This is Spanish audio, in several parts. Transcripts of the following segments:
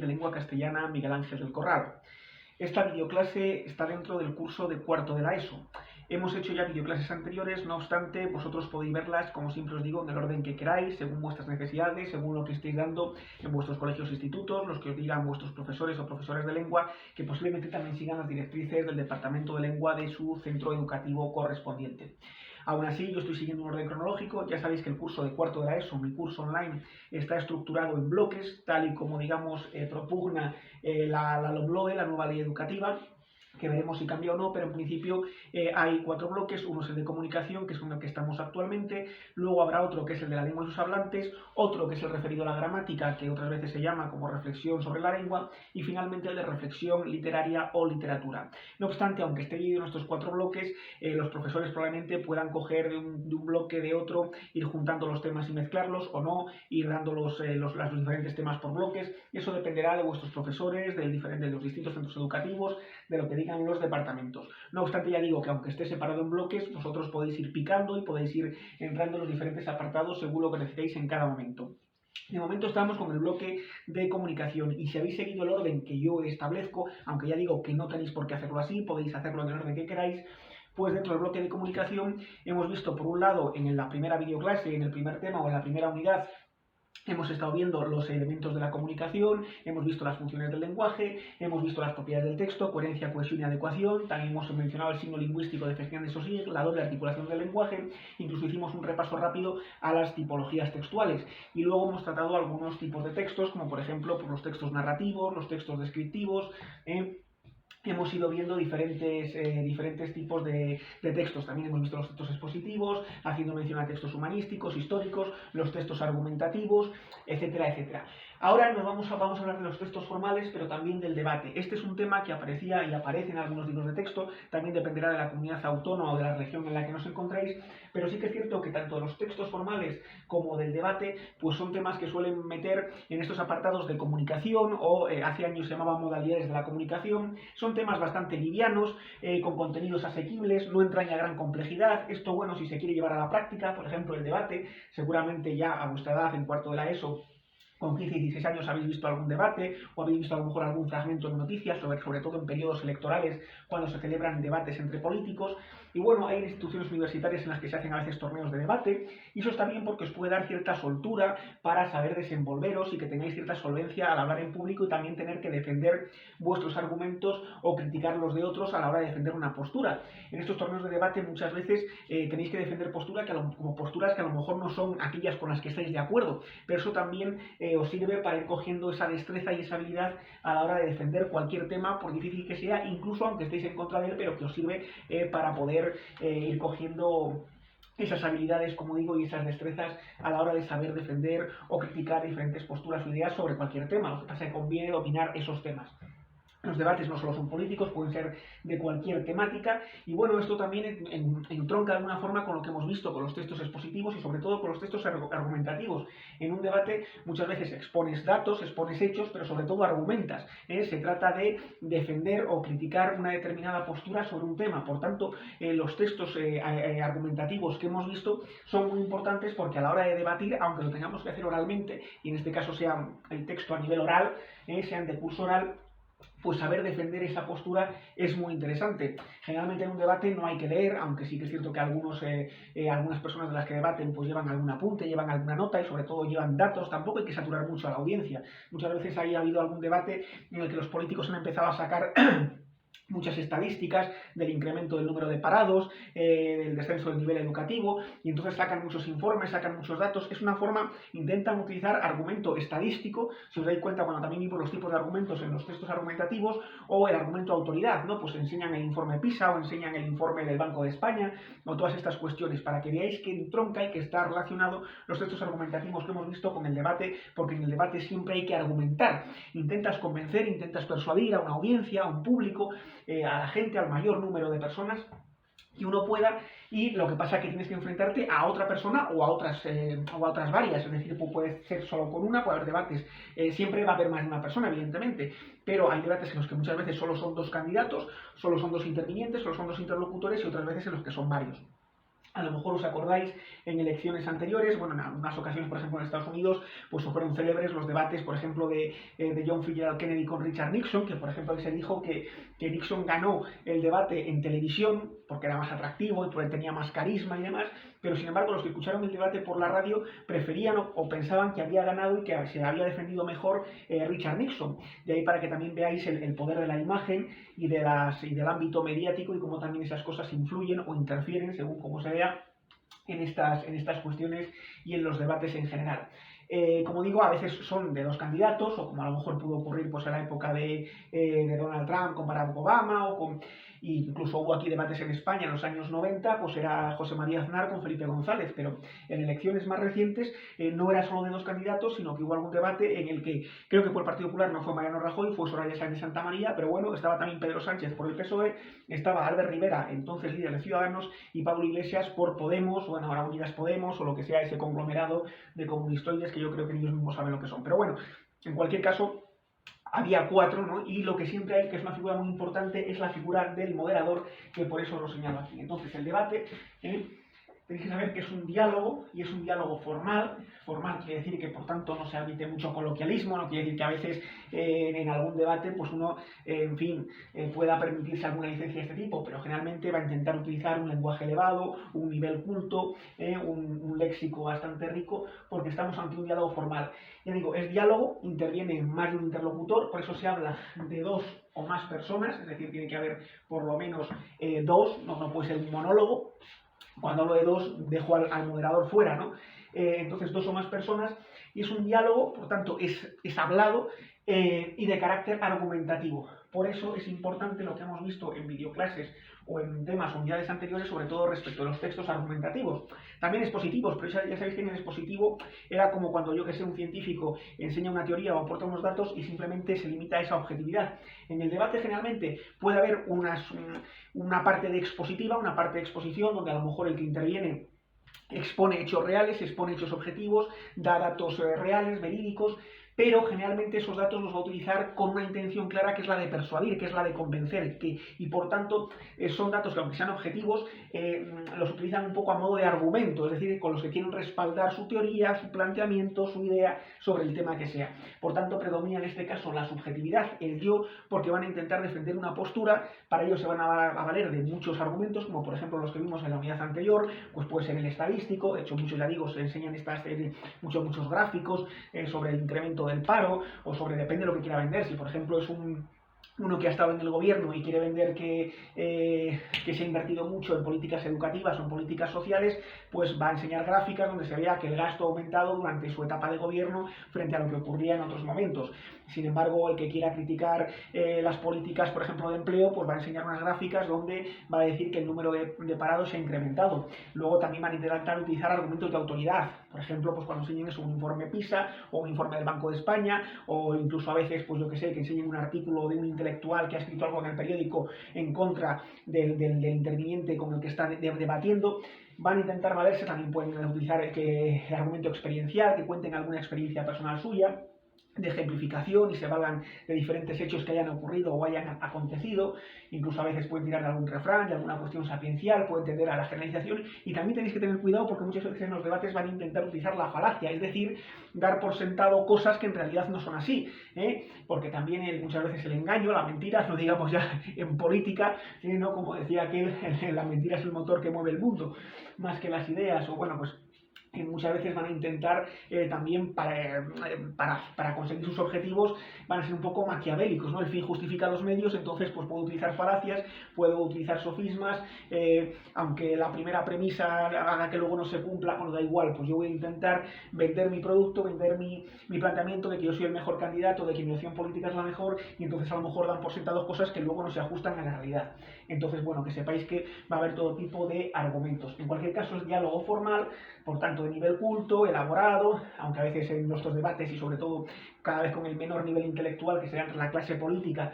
de lengua castellana Miguel Ángel del Corral. Esta videoclase está dentro del curso de cuarto de la ESO. Hemos hecho ya videoclases anteriores, no obstante, vosotros podéis verlas, como siempre os digo, en el orden que queráis, según vuestras necesidades, según lo que estéis dando en vuestros colegios e institutos, los que os digan vuestros profesores o profesores de lengua, que posiblemente también sigan las directrices del Departamento de Lengua de su centro educativo correspondiente. Aún así, yo estoy siguiendo un orden cronológico. Ya sabéis que el curso de cuarto de la ESO, mi curso online, está estructurado en bloques, tal y como, digamos, propugna la LOMLOE, la nueva ley educativa, que veremos si cambia o no, pero en principio hay 4 bloques. Uno es el de comunicación, que es con el que estamos actualmente, luego habrá otro que es el de la lengua y sus hablantes, otro que es el referido a la gramática, que otras veces se llama como reflexión sobre la lengua, y finalmente el de reflexión literaria o literatura. No obstante, aunque esté dividido en estos 4 bloques, los profesores probablemente puedan coger de un bloque de otro, ir juntando los temas y mezclarlos, o no, ir dando los diferentes temas por bloques. Eso dependerá de vuestros profesores, de los distintos centros educativos, de lo que digan los departamentos. No obstante, ya digo que aunque esté separado en bloques, vosotros podéis ir picando y podéis ir entrando en los diferentes apartados según lo que necesitéis en cada momento. De momento estamos con el bloque de comunicación, y si habéis seguido el orden que yo establezco, aunque ya digo que no tenéis por qué hacerlo así, podéis hacerlo en el orden que queráis, pues dentro del bloque de comunicación hemos visto, por un lado, en la primera videoclase, en el primer tema o en la primera unidad, hemos estado viendo los elementos de la comunicación, hemos visto las funciones del lenguaje, hemos visto las propiedades del texto, coherencia, cohesión y adecuación, también hemos mencionado el signo lingüístico de Ferdinand de Saussure, la doble articulación del lenguaje, incluso hicimos un repaso rápido a las tipologías textuales, y luego hemos tratado algunos tipos de textos, como por ejemplo los textos narrativos, los textos descriptivos. Hemos ido viendo diferentes tipos de textos. También hemos visto los textos expositivos, haciendo mención a textos humanísticos, históricos, los textos argumentativos, etcétera, etcétera. Ahora vamos a hablar de los textos formales, pero también del debate. Este es un tema que aparecía y aparece en algunos libros de texto, también dependerá de la comunidad autónoma o de la región en la que nos encontréis, pero sí que es cierto que tanto los textos formales como del debate, pues son temas que suelen meter en estos apartados de comunicación, o hace años se llamaban modalidades de la comunicación. Son temas bastante livianos, con contenidos asequibles, no entraña gran complejidad. Esto, bueno, si se quiere llevar a la práctica, por ejemplo, el debate, seguramente ya a vuestra edad, en cuarto de la ESO, con 15 y 16 años habéis visto algún debate, o habéis visto a lo mejor algún fragmento en noticias, sobre todo en periodos electorales, cuando se celebran debates entre políticos. Y bueno, hay instituciones universitarias en las que se hacen a veces torneos de debate, y eso está bien porque os puede dar cierta soltura para saber desenvolveros y que tengáis cierta solvencia al hablar en público, y también tener que defender vuestros argumentos o criticar los de otros a la hora de defender una postura. En estos torneos de debate muchas veces tenéis que defender posturas que a lo mejor no son aquellas con las que estáis de acuerdo, pero eso también os sirve para ir cogiendo esa destreza y esa habilidad a la hora de defender cualquier tema, por difícil que sea, incluso aunque estéis en contra de él, pero que os sirve para poder ir cogiendo esas habilidades, como digo, y esas destrezas a la hora de saber defender o criticar diferentes posturas o ideas sobre cualquier tema. Lo que pasa es que conviene dominar esos temas. Los debates no solo son políticos, pueden ser de cualquier temática, y bueno, esto también entronca de alguna forma con lo que hemos visto con los textos expositivos y sobre todo con los textos argumentativos. En un debate muchas veces expones datos, expones hechos, pero sobre todo argumentas. Se trata de defender o criticar una determinada postura sobre un tema. Por tanto, los textos argumentativos que hemos visto son muy importantes, porque a la hora de debatir, aunque lo tengamos que hacer oralmente, y en este caso sea el texto a nivel oral, sean de curso oral, pues saber defender esa postura es muy interesante. Generalmente en un debate no hay que leer, aunque sí que es cierto que algunas personas de las que debaten pues llevan algún apunte, llevan alguna nota y sobre todo llevan datos. Tampoco hay que saturar mucho a la audiencia. Muchas veces ha habido algún debate en el que los políticos han empezado a sacar muchas estadísticas del incremento del número de parados, del descenso del nivel educativo, y entonces sacan muchos informes, sacan muchos datos. Es una forma, intentan utilizar argumento estadístico, si os dais cuenta cuando también vimos los tipos de argumentos en los textos argumentativos, o el argumento autoridad, ¿no? Pues enseñan el informe PISA o enseñan el informe del Banco de España, o todas estas cuestiones, para que veáis que entronca y que está relacionado los textos argumentativos que hemos visto con el debate, porque en el debate siempre hay que argumentar. Intentas convencer, intentas persuadir a una audiencia, a un público, a la gente, al mayor número de personas que uno pueda, y lo que pasa es que tienes que enfrentarte a otra persona o a otras varias. Es decir, puede ser solo con una, puede haber debates, siempre va a haber más de una persona, evidentemente, pero hay debates en los que muchas veces solo son 2 candidatos, solo son 2 intervinientes, solo son 2 interlocutores, y otras veces en los que son varios. A lo mejor os acordáis en elecciones anteriores, bueno, en algunas ocasiones, por ejemplo, en Estados Unidos, pues fueron célebres los debates, por ejemplo, de John Fitzgerald Kennedy con Richard Nixon, que por ejemplo se dijo que Nixon ganó el debate en televisión porque era más atractivo y porque tenía más carisma y demás, pero sin embargo los que escucharon el debate por la radio preferían o pensaban que había ganado y que se había defendido mejor Richard Nixon. De ahí para que también veáis el poder de la imagen y del ámbito mediático y cómo también esas cosas influyen o interfieren, según cómo se vea, en estas cuestiones y en los debates en general. Como digo, a veces son de dos candidatos, o como a lo mejor pudo ocurrir pues, en la época de Donald Trump con Barack Obama, incluso hubo aquí debates en España en los años 90, pues era José María Aznar con Felipe González, pero en elecciones más recientes no era solo de dos candidatos, sino que hubo algún debate en el que creo que por el Partido Popular no fue Mariano Rajoy, fue Soraya Sáenz de Santa María, pero bueno, estaba también Pedro Sánchez por el PSOE, estaba Albert Rivera, entonces líder de Ciudadanos, y Pablo Iglesias por Podemos, bueno, ahora Unidas Podemos, o lo que sea ese conglomerado de comunistoides que yo creo que ellos mismos saben lo que son. Pero bueno, en cualquier caso, había cuatro, ¿no? Y lo que siempre hay, que es una figura muy importante, es la figura del moderador, que por eso lo señalo aquí. Entonces, el debate, tenéis que saber que es un diálogo, y es un diálogo formal. Formal quiere decir que, por tanto, no se admite mucho coloquialismo, no quiere decir que a veces en algún debate, pues uno, en fin, pueda permitirse alguna licencia de este tipo, pero generalmente va a intentar utilizar un lenguaje elevado, un nivel culto, un léxico bastante rico, porque estamos ante un diálogo formal. Ya digo, es diálogo, interviene más de un interlocutor, por eso se habla de dos o más personas, es decir, tiene que haber por lo menos dos, no puede ser un monólogo. Cuando hablo de dos, dejo al moderador fuera, ¿no? Entonces, dos o más personas, y es un diálogo, por tanto, es hablado y de carácter argumentativo. Por eso es importante lo que hemos visto en videoclases o en temas o unidades anteriores, sobre todo respecto a los textos argumentativos. También expositivos, pero ya sabéis que en el expositivo era como cuando yo que sé un científico enseña una teoría o aporta unos datos y simplemente se limita a esa objetividad. En el debate generalmente puede haber una parte de expositiva, una parte de exposición, donde a lo mejor el que interviene expone hechos reales, expone hechos objetivos, da datos reales, verídicos, pero generalmente esos datos los va a utilizar con una intención clara que es la de persuadir, que es la de convencer, y por tanto son datos que aunque sean objetivos, los utilizan un poco a modo de argumento, es decir, con los que quieren respaldar su teoría, su planteamiento, su idea sobre el tema que sea. Por tanto, predomina en este caso la subjetividad, el yo, porque van a intentar defender una postura, para ello se van a valer de muchos argumentos, como por ejemplo los que vimos en la unidad anterior, pues puede ser el estadístico, de hecho muchos, ya digo, se enseñan muchos gráficos sobre el incremento del paro, o sobre, depende de lo que quiera vender, si por ejemplo es uno que ha estado en el gobierno y quiere vender que se ha invertido mucho en políticas educativas o en políticas sociales, pues va a enseñar gráficas donde se vea que el gasto ha aumentado durante su etapa de gobierno frente a lo que ocurría en otros momentos. Sin embargo, el que quiera criticar las políticas, por ejemplo, de empleo, pues va a enseñar unas gráficas donde va a decir que el número de parados se ha incrementado. Luego también van a intentar utilizar argumentos de autoridad. Por ejemplo, pues cuando enseñen un informe PISA o un informe del Banco de España, o incluso a veces, pues yo que sé, que enseñen un artículo de un intelectual que ha escrito algo en el periódico en contra del interviniente con el que está debatiendo, van a intentar valerse, también pueden utilizar el argumento experiencial, que cuenten alguna experiencia personal suya, de ejemplificación, y se valgan de diferentes hechos que hayan ocurrido o hayan acontecido. Incluso a veces pueden tirar de algún refrán, de alguna cuestión sapiencial, pueden tender a la generalización, y también tenéis que tener cuidado porque muchas veces en los debates van a intentar utilizar la falacia, es decir, dar por sentado cosas que en realidad no son así, porque también muchas veces el engaño, la mentira, no digamos ya en política, ¿no? Como decía aquel, la mentira es el motor que mueve el mundo, más que las ideas, o bueno, pues que muchas veces van a intentar también para conseguir sus objetivos, van a ser un poco maquiavélicos, ¿no? El fin justifica los medios, entonces pues puedo utilizar falacias, puedo utilizar sofismas, aunque la primera premisa haga que luego no se cumpla, bueno, da igual, pues yo voy a intentar vender mi producto, vender mi planteamiento de que yo soy el mejor candidato, de que mi opción política es la mejor, y entonces a lo mejor dan por sentado cosas que luego no se ajustan a la realidad. Entonces, bueno, que sepáis que va a haber todo tipo de argumentos. En cualquier caso, es diálogo formal, por tanto, de nivel culto, elaborado, aunque a veces en nuestros debates, y sobre todo cada vez con el menor nivel intelectual, que será entre la clase política,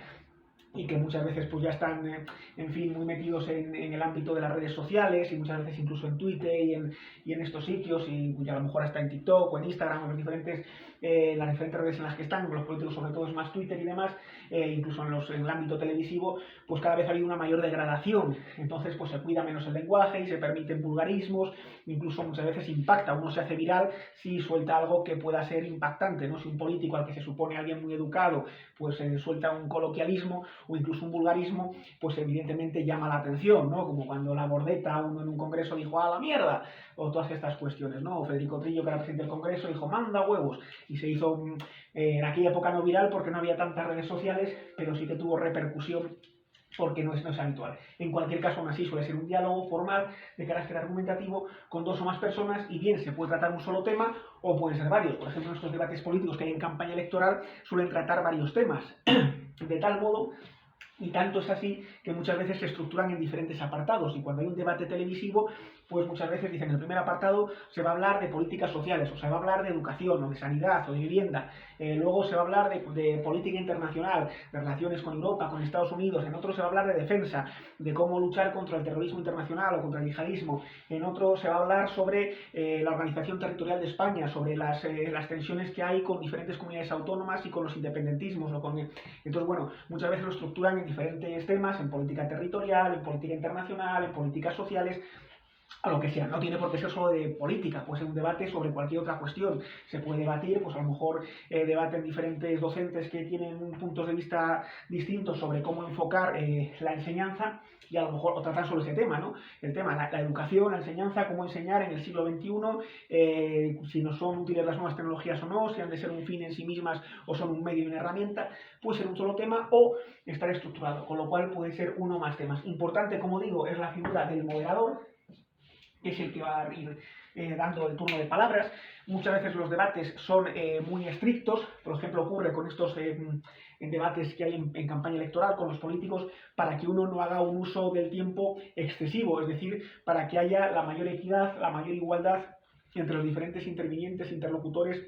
y que muchas veces pues ya están, en fin, muy metidos en el ámbito de las redes sociales y muchas veces incluso en Twitter y en estos sitios y a lo mejor hasta en TikTok o en Instagram o en las diferentes redes en las que están, los políticos sobre todo es más Twitter y demás, incluso en el ámbito televisivo, pues cada vez ha habido una mayor degradación, entonces pues se cuida menos el lenguaje y se permiten vulgarismos, incluso muchas veces impacta, uno se hace viral si suelta algo que pueda ser impactante, ¿no? Si un político al que se supone alguien muy educado, pues suelta un coloquialismo o incluso un vulgarismo, pues evidentemente llama la atención, ¿no? Como cuando la Bordeta, uno en un congreso dijo ¡a la mierda! O todas estas cuestiones, ¿no? O Federico Trillo, que era presidente del congreso, dijo ¡manda huevos! Y se hizo en aquella época no viral porque no había tantas redes sociales, pero sí que tuvo repercusión porque no es habitual. En cualquier caso, aún así, suele ser un diálogo formal de carácter argumentativo con dos o más personas y bien se puede tratar un solo tema o pueden ser varios. Por ejemplo, en estos debates políticos que hay en campaña electoral suelen tratar varios temas, de tal modo y tanto es así que muchas veces se estructuran en diferentes apartados y cuando hay un debate televisivo, pues muchas veces dicen en el primer apartado se va a hablar de políticas sociales, o se va a hablar de educación, o de sanidad, o de vivienda, luego se va a hablar de política internacional, de relaciones con Europa, con Estados Unidos, en otro se va a hablar de defensa, de cómo luchar contra el terrorismo internacional o contra el yihadismo, en otro se va a hablar sobre la organización territorial de España, sobre las tensiones que hay con diferentes comunidades autónomas y con los independentismos. Entonces, bueno, muchas veces lo estructuran en diferentes temas, en política territorial, en política internacional, en políticas sociales, a lo que sea, no tiene por qué ser solo de política, puede ser un debate sobre cualquier otra cuestión, se puede debatir, pues a lo mejor debaten diferentes docentes que tienen puntos de vista distintos sobre cómo enfocar la enseñanza y a lo mejor o tratan sobre ese tema, ¿no? El tema, la educación, la enseñanza, cómo enseñar en el siglo XXI, si no son útiles las nuevas tecnologías o no, si han de ser un fin en sí mismas o son un medio y una herramienta, puede ser un solo tema o estar estructurado, con lo cual puede ser uno o más temas. Importante, como digo, es la figura del moderador, que es el que va a ir dando el turno de palabras. Muchas veces los debates son muy estrictos, por ejemplo ocurre con estos debates que hay en campaña electoral con los políticos, para que uno no haga un uso del tiempo excesivo, es decir, para que haya la mayor equidad, la mayor igualdad entre los diferentes intervinientes, interlocutores,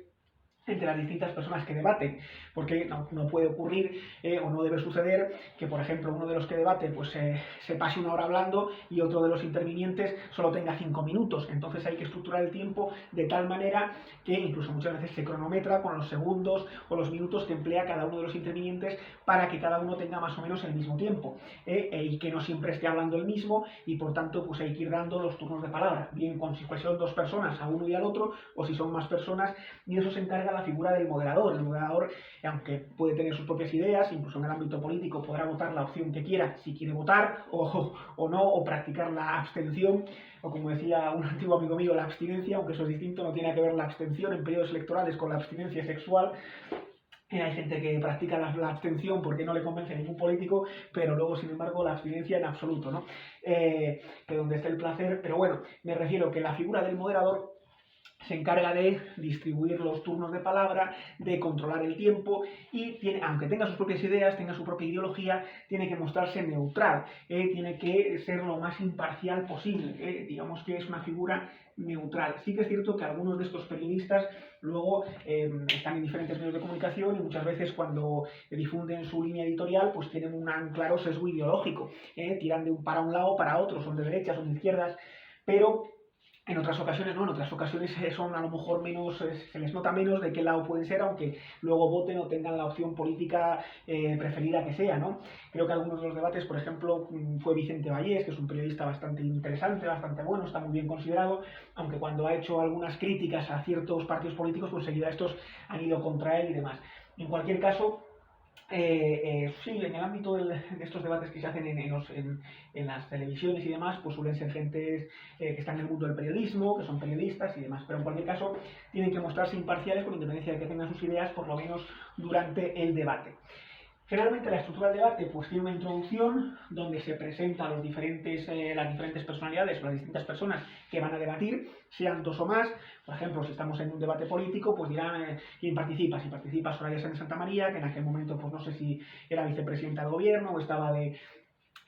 entre las distintas personas que debaten, porque no puede ocurrir o no debe suceder que, por ejemplo, uno de los que debate pues se pase una hora hablando y otro de los intervinientes solo tenga 5 minutos. Entonces hay que estructurar el tiempo de tal manera que incluso muchas veces se cronometra con los segundos o los minutos que emplea cada uno de los intervinientes para que cada uno tenga más o menos el mismo tiempo y que no siempre esté hablando el mismo y por tanto pues hay que ir dando los turnos de palabra, bien con si son dos personas a uno y al otro o si son más personas, y eso se encarga la figura del moderador. El moderador, aunque puede tener sus propias ideas, incluso en el ámbito político podrá votar la opción que quiera, si quiere votar o no, o practicar la abstención, o como decía un antiguo amigo mío, la abstinencia, aunque eso es distinto, no tiene que ver la abstención en periodos electorales con la abstinencia sexual. Hay gente que practica la abstención porque no le convence a ningún político, pero luego, sin embargo, la abstinencia en absoluto, ¿no? Que donde esté el placer, pero bueno, me refiero que la figura del moderador se encarga de distribuir los turnos de palabra, de controlar el tiempo y aunque tenga sus propias ideas, tenga su propia ideología, tiene que mostrarse neutral, tiene que ser lo más imparcial posible, digamos que es una figura neutral. Sí que es cierto que algunos de estos periodistas luego están en diferentes medios de comunicación y muchas veces cuando difunden su línea editorial pues tienen un claro sesgo ideológico, tiran para un lado, para otro, son de derechas, son de izquierdas, pero en otras ocasiones no, en otras ocasiones son a lo mejor menos, se les nota menos de qué lado pueden ser, aunque luego voten o tengan la opción política preferida que sea, ¿no? Creo que algunos de los debates, por ejemplo, fue Vicente Vallés, que es un periodista bastante interesante, bastante bueno, está muy bien considerado, aunque cuando ha hecho algunas críticas a ciertos partidos políticos, pues enseguida estos han ido contra él y demás. En cualquier caso, sí, en el ámbito de estos debates que se hacen en las televisiones y demás, pues suelen ser gente que está en el mundo del periodismo, que son periodistas y demás, pero en cualquier caso tienen que mostrarse imparciales con independencia de que tengan sus ideas, por lo menos durante el debate. Generalmente la estructura del debate pues tiene una introducción donde se presentan las diferentes personalidades o las distintas personas que van a debatir, sean dos o más. Por ejemplo, si estamos en un debate político, pues dirán quién participa. Si participa Soraya Sáenz de Santamaría, que en aquel momento pues no sé si era vicepresidenta del gobierno o estaba de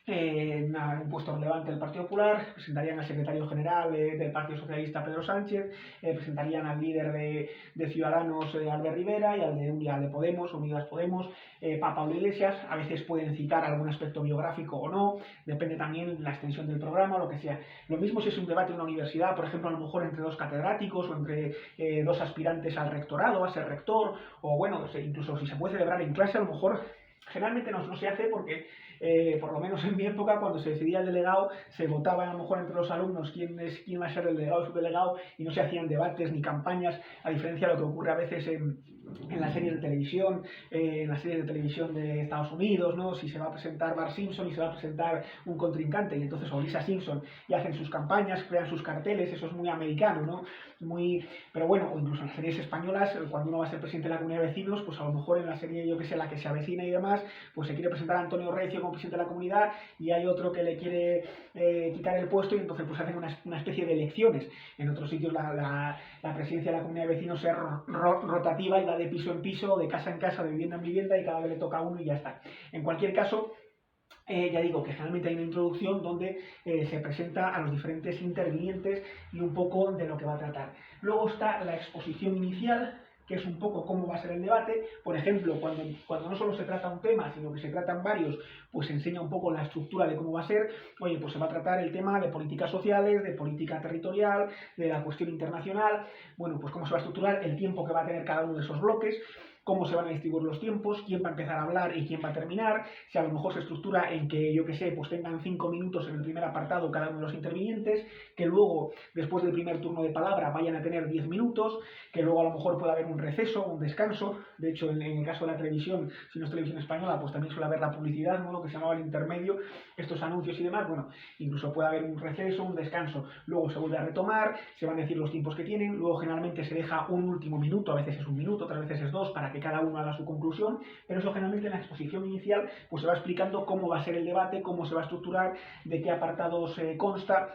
un puesto relevante del Partido Popular, presentarían al secretario general del Partido Socialista, Pedro Sánchez, presentarían al líder de Ciudadanos, Albert Rivera, y al de Podemos, Unidas Podemos, Pablo Iglesias. A veces pueden citar algún aspecto biográfico o no, depende también la extensión del programa o lo que sea. Lo mismo si es un debate en una universidad, por ejemplo, a lo mejor entre dos catedráticos o entre dos aspirantes al rectorado, a ser rector, o bueno, incluso si se puede celebrar en clase, a lo mejor generalmente no se hace porque, por lo menos en mi época, cuando se decidía el delegado, se votaba a lo mejor entre los alumnos quién va a ser el delegado o subdelegado, y no se hacían debates ni campañas, a diferencia de lo que ocurre a veces en las series de televisión, de Estados Unidos, ¿no? Si se va a presentar Bart Simpson y se va a presentar un contrincante, y entonces o Lisa Simpson, y hacen sus campañas, crean sus carteles, eso es muy americano, ¿no? Pero bueno, o incluso en las series españolas, cuando uno va a ser presidente de la Comunidad de Vecinos, pues a lo mejor en la serie, yo que sé, la que se avecina y demás, pues se quiere presentar a Antonio Recio como presidente de la comunidad y hay otro que le quiere quitar el puesto, y entonces pues hacen una especie de elecciones. En otros sitios la presidencia de la Comunidad de Vecinos es rotativa y va de piso en piso, de casa en casa, de vivienda en vivienda, y cada vez le toca a uno y ya está. En cualquier caso, ya digo que generalmente hay una introducción donde se presenta a los diferentes intervinientes y un poco de lo que va a tratar. Luego está la exposición inicial, que es un poco cómo va a ser el debate. Por ejemplo, cuando no solo se trata un tema, sino que se tratan varios, pues se enseña un poco la estructura de cómo va a ser. Oye, pues se va a tratar el tema de políticas sociales, de política territorial, de la cuestión internacional. Bueno, pues cómo se va a estructurar, el tiempo que va a tener cada uno de esos bloques, cómo se van a distribuir los tiempos, quién va a empezar a hablar y quién va a terminar, si a lo mejor se estructura en que, yo que sé, pues tengan 5 minutos en el primer apartado cada uno de los intervinientes, que luego, después del primer turno de palabra, vayan a tener 10 minutos, que luego a lo mejor pueda haber un receso, un descanso. De hecho, en el caso de la televisión, si no es televisión española, pues también suele haber la publicidad, ¿no? Lo que se llamaba el intermedio, estos anuncios y demás. Bueno, incluso puede haber un receso, un descanso, luego se vuelve a retomar, se van a decir los tiempos que tienen, luego generalmente se deja un último minuto, a veces es 1 minuto, otras veces es 2, para que cada uno haga su conclusión, pero eso generalmente en la exposición inicial pues se va explicando cómo va a ser el debate, cómo se va a estructurar, de qué apartados consta,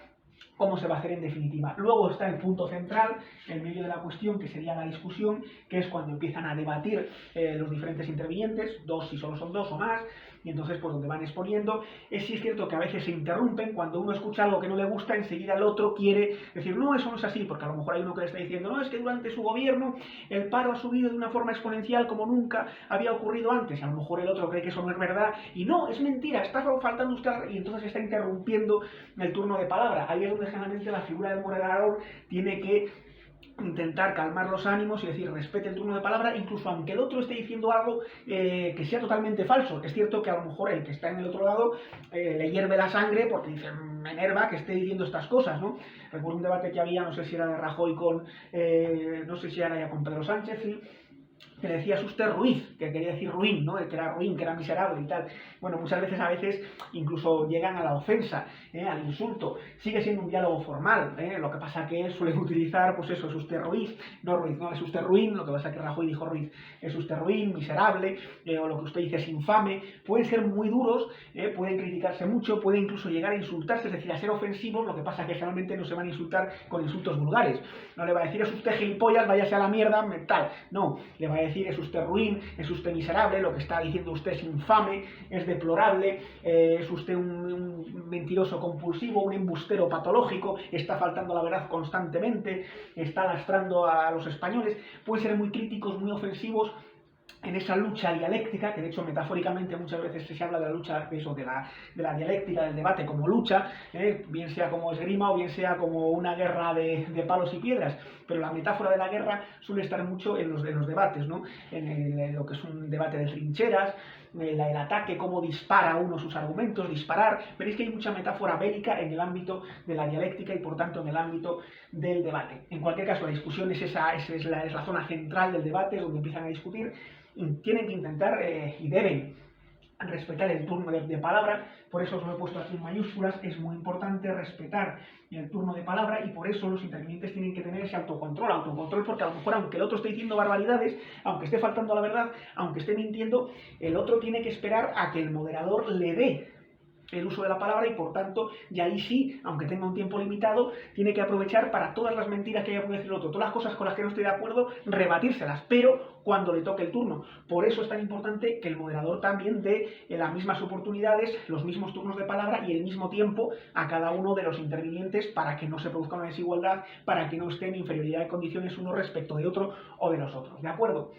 cómo se va a hacer en definitiva. Luego está el punto central, en medio de la cuestión, que sería la discusión, que es cuando empiezan a debatir los diferentes intervinientes, dos si solo son dos o más, y entonces pues donde van exponiendo. Sí es cierto que a veces se interrumpen, cuando uno escucha algo que no le gusta, enseguida el otro quiere decir, no, eso no es así, porque a lo mejor hay uno que le está diciendo, no, es que durante su gobierno el paro ha subido de una forma exponencial como nunca había ocurrido antes, y a lo mejor el otro cree que eso no es verdad, y no, es mentira, está faltando usted, y entonces está interrumpiendo el turno de palabra. Ahí es donde generalmente la figura del moderador tiene que intentar calmar los ánimos y decir, respete el turno de palabra, incluso aunque el otro esté diciendo algo que sea totalmente falso. Es cierto que a lo mejor el que está en el otro lado le hierve la sangre porque dice, me enerva que esté diciendo estas cosas, ¿no? Recuerdo un debate que había, no sé si era de Rajoy con, no sé si era ya con Pedro Sánchez, ¿sí? Que decías usted Ruiz, que quería decir ruin, ¿no? Que era ruin, que era miserable y tal. Bueno, muchas veces a veces incluso llegan a la ofensa, al insulto. Sigue siendo un diálogo formal, lo que pasa que suelen utilizar, pues eso, es usted Ruiz, no, es usted ruin, lo que pasa que Rajoy dijo Ruiz, es usted ruin, miserable, o lo que usted dice es infame. Pueden ser muy duros, pueden criticarse mucho, pueden incluso llegar a insultarse, es decir, a ser ofensivos, lo que pasa que generalmente no se van a insultar con insultos vulgares. No le va a decir, es usted gilipollas, váyase a la mierda, tal. No, le va a decir, es usted ruin, es usted miserable, lo que está diciendo usted es infame, es deplorable, es usted un mentiroso compulsivo, un embustero patológico, está faltando la verdad constantemente, está lastrando a los españoles. Pueden ser muy críticos, muy ofensivos en esa lucha dialéctica, que de hecho metafóricamente muchas veces se habla de la lucha, de la dialéctica, del debate como lucha, bien sea como esgrima o bien sea como una guerra de palos y piedras, pero la metáfora de la guerra suele estar mucho en los debates, ¿no? En lo que es un debate de trincheras, el ataque, cómo dispara uno sus argumentos, disparar. Veréis que hay mucha metáfora bélica en el ámbito de la dialéctica y por tanto en el ámbito del debate. En cualquier caso, la discusión es la zona central del debate, es donde empiezan a discutir. Tienen que intentar y deben respetar el turno de palabra, por eso os lo he puesto aquí en mayúsculas. Es muy importante respetar el turno de palabra y por eso los intervinientes tienen que tener ese autocontrol, porque a lo mejor aunque el otro esté diciendo barbaridades, aunque esté faltando a la verdad, aunque esté mintiendo, el otro tiene que esperar a que el moderador le dé el uso de la palabra y por tanto, y ahí sí, aunque tenga un tiempo limitado, tiene que aprovechar para todas las mentiras que haya podido decir el otro, todas las cosas con las que no esté de acuerdo, rebatírselas, pero cuando le toque el turno. Por eso es tan importante que el moderador también dé las mismas oportunidades, los mismos turnos de palabra y el mismo tiempo a cada uno de los intervinientes para que no se produzca una desigualdad, para que no esté en inferioridad de condiciones uno respecto de otro o de los otros, ¿de acuerdo?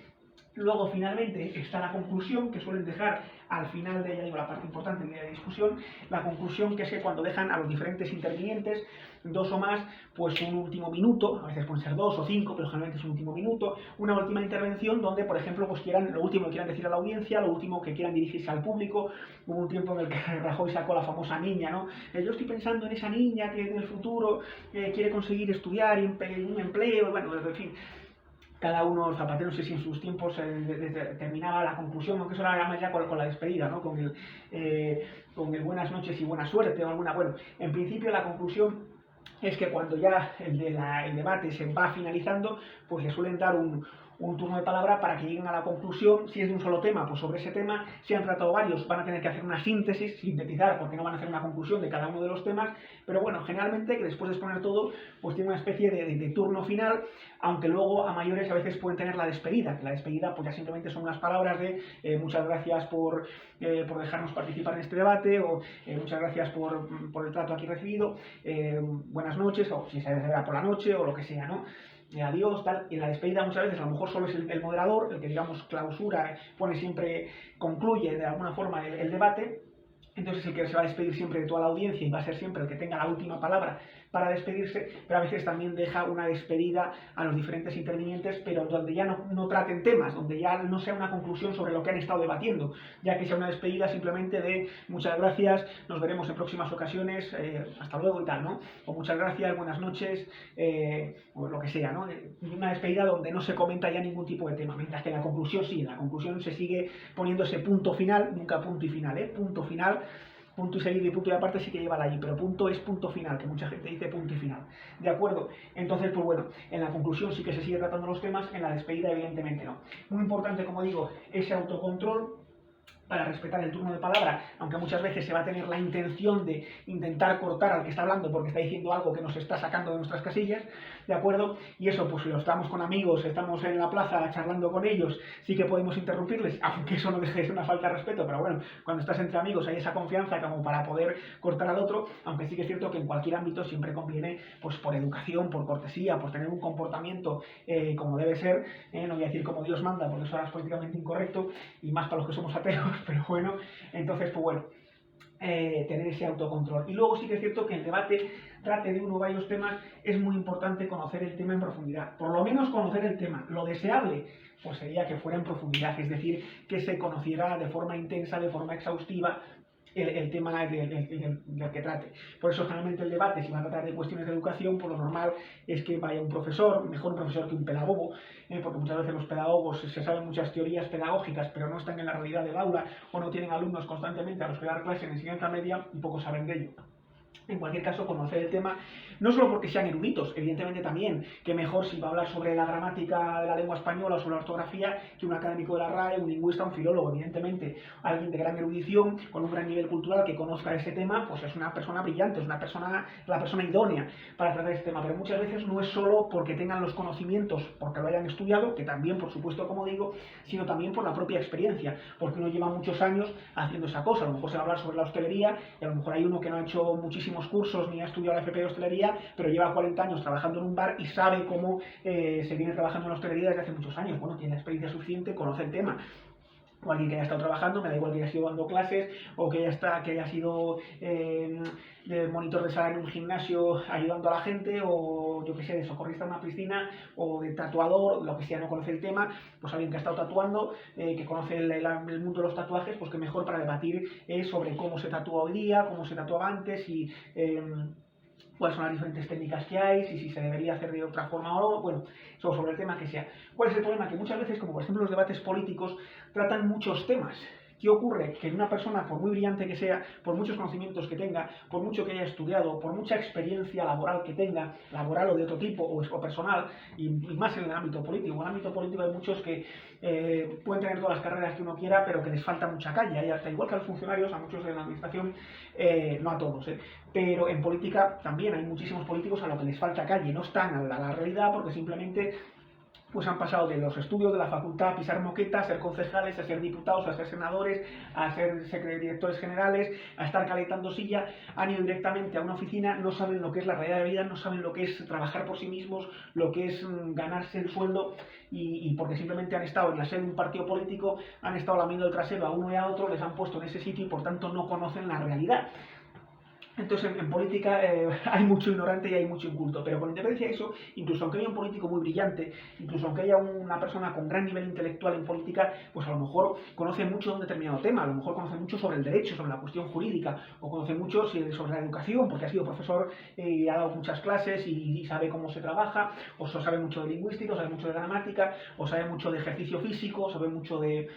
Luego, finalmente, está la conclusión, que suelen dejar al final de, ya digo, la parte importante de la discusión, la conclusión, que es que cuando dejan a los diferentes intervinientes, 2 o más, pues un último minuto, a veces pueden ser 2 o 5, pero generalmente es un último minuto, una última intervención donde, por ejemplo, pues quieran, lo último que quieran decir a la audiencia, lo último que quieran dirigirse al público. Hubo un tiempo en el que Rajoy sacó la famosa niña, ¿no? Yo estoy pensando en esa niña que en el futuro quiere conseguir estudiar y un empleo, bueno, en fin. Cada uno, Zapatero, no sé si en sus tiempos terminaba la conclusión, aunque eso era más ya con la despedida, ¿no? Con el buenas noches y buena suerte o alguna. Bueno, en principio la conclusión es que cuando ya el debate se va finalizando, pues le suelen dar un turno de palabra para que lleguen a la conclusión. Si es de un solo tema, pues sobre ese tema. Si han tratado varios, van a tener que hacer una síntesis, sintetizar, porque no van a hacer una conclusión de cada uno de los temas. Pero bueno, generalmente, que después de exponer todo, pues tiene una especie de turno final, aunque luego a mayores a veces pueden tener la despedida, que la despedida pues ya simplemente son unas palabras de muchas gracias por dejarnos participar en este debate, o muchas gracias por el trato aquí recibido, buenas noches, o si se verá por la noche, o lo que sea, ¿no? Adiós, tal. Y en la despedida muchas veces a lo mejor solo es el moderador, el que digamos clausura, pone siempre, concluye de alguna forma el debate. Entonces el que se va a despedir siempre de toda la audiencia y va a ser siempre el que tenga la última palabra para despedirse, pero a veces también deja una despedida a los diferentes intervinientes, pero donde ya no traten temas, donde ya no sea una conclusión sobre lo que han estado debatiendo, ya que sea una despedida simplemente de muchas gracias, nos veremos en próximas ocasiones, hasta luego y tal, ¿no? O muchas gracias, buenas noches, o lo que sea, ¿no? Una despedida donde no se comenta ya ningún tipo de tema, mientras que en la conclusión sí, en la conclusión se sigue poniendo ese punto final, nunca punto y final, punto final. Punto y seguido y punto y aparte sí que lleva allí, pero punto es punto final, que mucha gente dice punto y final. ¿De acuerdo? Entonces, pues bueno, en la conclusión sí que se sigue tratando los temas, en la despedida evidentemente no. Muy importante, como digo, ese autocontrol para respetar el turno de palabra, aunque muchas veces se va a tener la intención de intentar cortar al que está hablando porque está diciendo algo que nos está sacando de nuestras casillas, ¿de acuerdo? Y eso, pues si lo estamos con amigos, estamos en la plaza charlando con ellos, sí que podemos interrumpirles, aunque eso no deje de ser una falta de respeto, pero bueno, cuando estás entre amigos hay esa confianza como para poder cortar al otro, aunque sí que es cierto que en cualquier ámbito siempre conviene, pues por educación, por cortesía, por tener un comportamiento como debe ser, no voy a decir como Dios manda, porque eso ahora es políticamente incorrecto, y más para los que somos ateos, pero bueno, entonces, pues bueno, tener ese autocontrol. Y luego sí que es cierto que el debate trate de uno o varios temas, es muy importante conocer el tema en profundidad, por lo menos conocer el tema. Lo deseable pues sería que fuera en profundidad, es decir, que se conociera de forma intensa, de forma exhaustiva, el tema del que trate. Por eso generalmente el debate, si va a tratar de cuestiones de educación, por lo normal es que vaya un profesor, mejor un profesor que un pedagogo, porque muchas veces los pedagogos se saben muchas teorías pedagógicas, pero no están en la realidad del aula, o no tienen alumnos constantemente a los que dar clase en enseñanza media y poco saben de ello. En cualquier caso, conocer el tema, no solo porque sean eruditos, evidentemente también, que mejor si va a hablar sobre la gramática de la lengua española o sobre la ortografía que un académico de la RAE, un lingüista, un filólogo, evidentemente. Alguien de gran erudición, con un gran nivel cultural que conozca ese tema, pues es una persona brillante, es la persona idónea para tratar este tema. Pero muchas veces no es solo porque tengan los conocimientos, porque lo hayan estudiado, que también, por supuesto, como digo, sino también por la propia experiencia, porque uno lleva muchos años haciendo esa cosa. A lo mejor se va a hablar sobre la hostelería y a lo mejor hay uno que no ha hecho muchísimos cursos ni ha estudiado la FP de hostelería, pero lleva 40 años trabajando en un bar y sabe cómo se viene trabajando en la hostelería desde hace muchos años. Bueno, tiene la experiencia suficiente, conoce el tema. O alguien que haya estado trabajando, me da igual que haya sido dando clases, o que haya sido de monitor de sala en un gimnasio ayudando a la gente, o yo que sé, de socorrista en una piscina, o de tatuador, lo que sea, no conoce el tema, pues alguien que ha estado tatuando, que conoce el mundo de los tatuajes, pues que mejor para debatir sobre cómo se tatúa hoy día, cómo se tatuaba antes, y cuáles son las diferentes técnicas que hay, si se debería hacer de otra forma o no, bueno, sobre el tema que sea. ¿Cuál es el problema? Que muchas veces, como por ejemplo los debates políticos, tratan muchos temas ¿Qué ocurre? Que una persona, por muy brillante que sea, por muchos conocimientos que tenga, por mucho que haya estudiado, por mucha experiencia laboral que tenga, laboral o de otro tipo, o personal, y más en el ámbito político. En el ámbito político hay muchos que pueden tener todas las carreras que uno quiera, pero que les falta mucha calle. Hasta igual que a los funcionarios, a muchos de la administración, no a todos, pero en política también hay muchísimos políticos a los que les falta calle, no están a la realidad porque simplemente pues han pasado de los estudios de la facultad a pisar moqueta, a ser concejales, a ser diputados, a ser senadores, a ser directores generales, a estar calentando silla, han ido directamente a una oficina, no saben lo que es la realidad de vida, no saben lo que es trabajar por sí mismos, lo que es ganarse el sueldo, y porque simplemente han estado en la sede de un partido político, han estado lamiendo el trasero a uno y a otro, les han puesto en ese sitio y por tanto no conocen la realidad. Entonces, en política hay mucho ignorante y hay mucho inculto, pero con independencia de eso, incluso aunque haya un político muy brillante, incluso aunque haya una persona con gran nivel intelectual en política, pues a lo mejor conoce mucho de un determinado tema, a lo mejor conoce mucho sobre el derecho, sobre la cuestión jurídica, o conoce mucho sobre la educación, porque ha sido profesor y ha dado muchas clases y sabe cómo se trabaja, o sabe mucho de lingüística, o sabe mucho de gramática, o sabe mucho de ejercicio físico, o sabe mucho de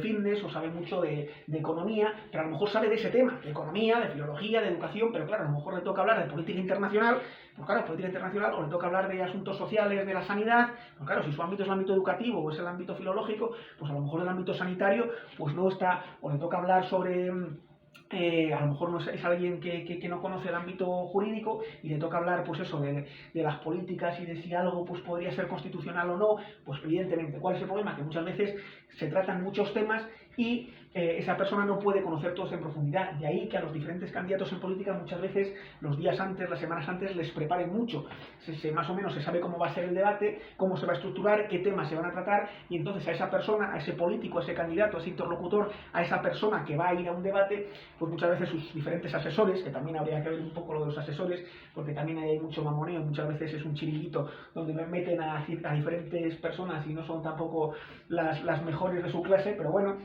fitness, o sabe mucho de economía, pero a lo mejor sabe de ese tema, de economía, de filología, de educación, pero claro, a lo mejor le toca hablar de política internacional, pues claro, política internacional, o le toca hablar de asuntos sociales, de la sanidad, pues claro, si su ámbito es el ámbito educativo o es el ámbito filológico, pues a lo mejor el ámbito sanitario, pues no está, o le toca hablar sobre a lo mejor no es alguien que no conoce el ámbito jurídico y le toca hablar pues eso de las políticas y de si algo pues podría ser constitucional o no, pues evidentemente, ¿cuál es el problema? Que muchas veces se tratan muchos temas y esa persona no puede conocer todos en profundidad. De ahí que a los diferentes candidatos en política muchas veces los días antes, las semanas antes les preparen mucho. Más o menos se sabe cómo va a ser el debate, cómo se va a estructurar, qué temas se van a tratar, y entonces a esa persona, a ese político, a ese candidato, a ese interlocutor, a esa persona que va a ir a un debate, pues muchas veces sus diferentes asesores, que también habría que ver un poco lo de los asesores, porque también hay mucho mamoneo, muchas veces es un chiringuito donde meten a diferentes personas y no son tampoco las mejores de su clase, pero bueno.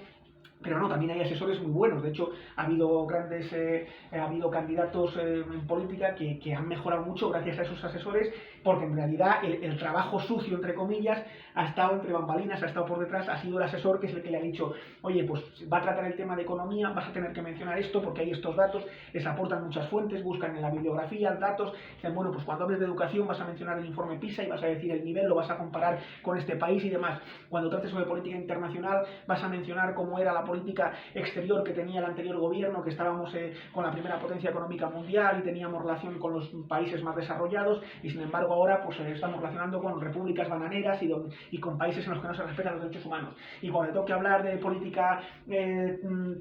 Pero no, también hay asesores muy buenos. De hecho, ha habido candidatos en política que han mejorado mucho gracias a esos asesores, porque en realidad el trabajo sucio, entre comillas, ha estado entre bambalinas, ha estado por detrás, ha sido el asesor que es el que le ha dicho, oye, pues va a tratar el tema de economía, vas a tener que mencionar esto porque hay estos datos, les aportan muchas fuentes, buscan en la bibliografía datos, dicen, bueno, pues cuando hables de educación vas a mencionar el informe PISA y vas a decir el nivel, lo vas a comparar con este país y demás. Cuando trates sobre política internacional vas a mencionar cómo era la política exterior que tenía el anterior gobierno, que estábamos con la primera potencia económica mundial y teníamos relación con los países más desarrollados, y sin embargo ahora pues estamos relacionando con repúblicas bananeras y con países en los que no se respetan los derechos humanos. Y cuando te toque hablar de política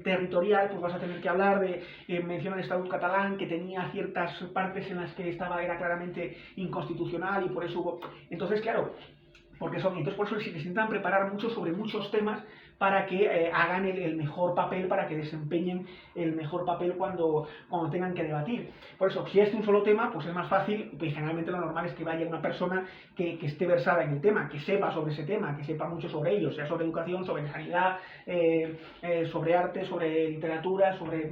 territorial, pues vas a tener que hablar de mencionar el Estatuto catalán, que tenía ciertas partes en las que era claramente inconstitucional y por eso hubo. Entonces, claro, entonces por eso se intentan preparar mucho sobre muchos temas para que hagan el mejor papel, para que desempeñen el mejor papel cuando tengan que debatir. Por eso, si es un solo tema, pues es más fácil, y generalmente lo normal es que vaya una persona que esté versada en el tema, que sepa sobre ese tema, que sepa mucho sobre ello, sea sobre educación, sobre sanidad, sobre arte, sobre literatura, sobre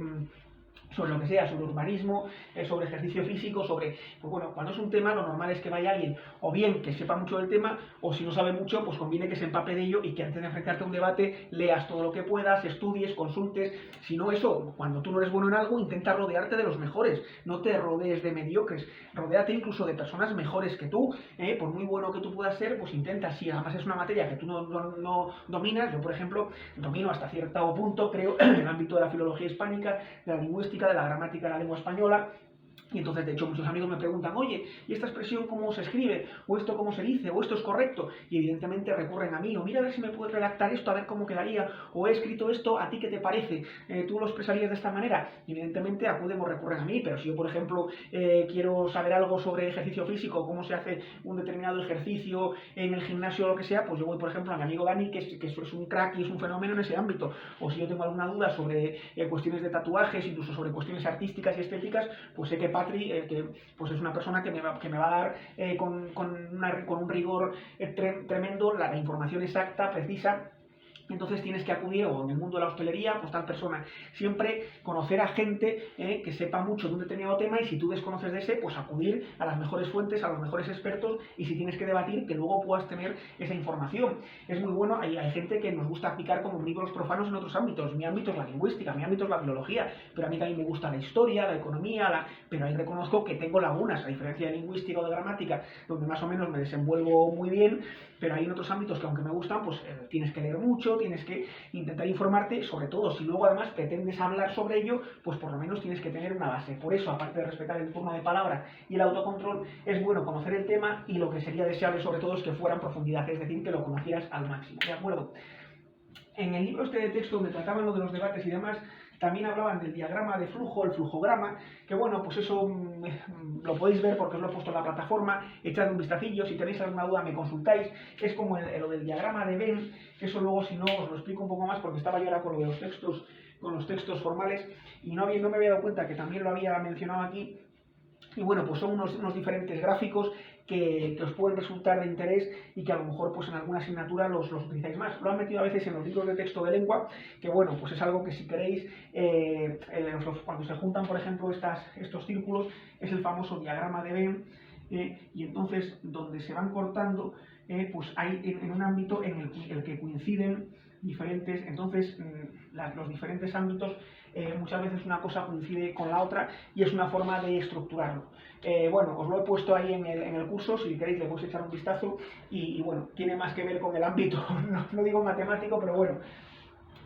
lo que sea, sobre urbanismo, sobre ejercicio físico, pues bueno, cuando es un tema lo normal es que vaya alguien o bien que sepa mucho del tema, o si no sabe mucho, pues conviene que se empape de ello y que antes de enfrentarte a un debate leas todo lo que puedas, estudies, consultes. Si no, eso, cuando tú no eres bueno en algo, intenta rodearte de los mejores, no te rodees de mediocres, rodéate incluso de personas mejores que tú, por muy bueno que tú puedas ser, pues intenta, si además es una materia que tú no dominas. Yo por ejemplo domino hasta cierto punto, creo, en el ámbito de la filología hispánica, de la lingüística, de la gramática de la lengua española. Y entonces, de hecho, muchos amigos me preguntan, oye, ¿y esta expresión cómo se escribe? ¿O esto cómo se dice? ¿O esto es correcto? Y evidentemente recurren a mí, o mira a ver si me puedes redactar esto, a ver cómo quedaría, o he escrito esto, ¿a ti qué te parece? ¿Tú lo expresarías de esta manera? Y evidentemente acuden o recurren a mí, pero si yo, por ejemplo, quiero saber algo sobre ejercicio físico, cómo se hace un determinado ejercicio en el gimnasio o lo que sea, pues yo voy, por ejemplo, a mi amigo Dani, que es un crack y es un fenómeno en ese ámbito. O si yo tengo alguna duda sobre cuestiones de tatuajes, incluso sobre cuestiones artísticas y estéticas, pues sé que Patri, que pues es una persona que me va a dar con un rigor tremendo la información exacta, precisa, Entonces tienes que acudir, o en el mundo de la hostelería, pues tal persona. Siempre conocer a gente que sepa mucho de un determinado tema, y si tú desconoces de ese, pues acudir a las mejores fuentes, a los mejores expertos, y si tienes que debatir, que luego puedas tener esa información. Es muy bueno, hay gente que nos gusta aplicar como libros profanos en otros ámbitos. Mi ámbito es la lingüística, mi ámbito es la biología, pero a mí también me gusta la historia, la economía, pero ahí reconozco que tengo lagunas, a diferencia de lingüística o de gramática, donde más o menos me desenvuelvo muy bien, pero hay en otros ámbitos que aunque me gustan, pues tienes que leer mucho, tienes que intentar informarte, sobre todo si luego además pretendes hablar sobre ello, pues por lo menos tienes que tener una base. Por eso, aparte de respetar el turno de palabra y el autocontrol, es bueno conocer el tema, y lo que sería deseable sobre todo es que fuera en profundidad, es decir, que lo conocieras al máximo, ¿de acuerdo? En el libro este de texto donde trataban lo de los debates y demás, también hablaban del diagrama de flujo, el flujograma, que bueno, pues eso lo podéis ver porque os lo he puesto en la plataforma, echad un vistacillo, si tenéis alguna duda me consultáis. Es como lo del diagrama de Venn, que eso luego si no os lo explico un poco más, porque estaba yo ahora con lo de los textos formales, y no me había dado cuenta que también lo había mencionado aquí. Y bueno, pues son unos diferentes gráficos que os pueden resultar de interés, y que a lo mejor pues en alguna asignatura los utilizáis más. Lo han metido a veces en los libros de texto de lengua, que bueno, pues es algo que si queréis, cuando se juntan, por ejemplo, estos círculos, es el famoso diagrama de Venn, y entonces donde se van cortando, pues hay en un ámbito en el que coinciden diferentes, entonces los diferentes ámbitos, muchas veces una cosa coincide con la otra, y es una forma de estructurarlo. Bueno, os lo he puesto ahí en el curso, si queréis le podéis echar un vistazo, y bueno, tiene más que ver con el ámbito, no digo matemático, pero bueno,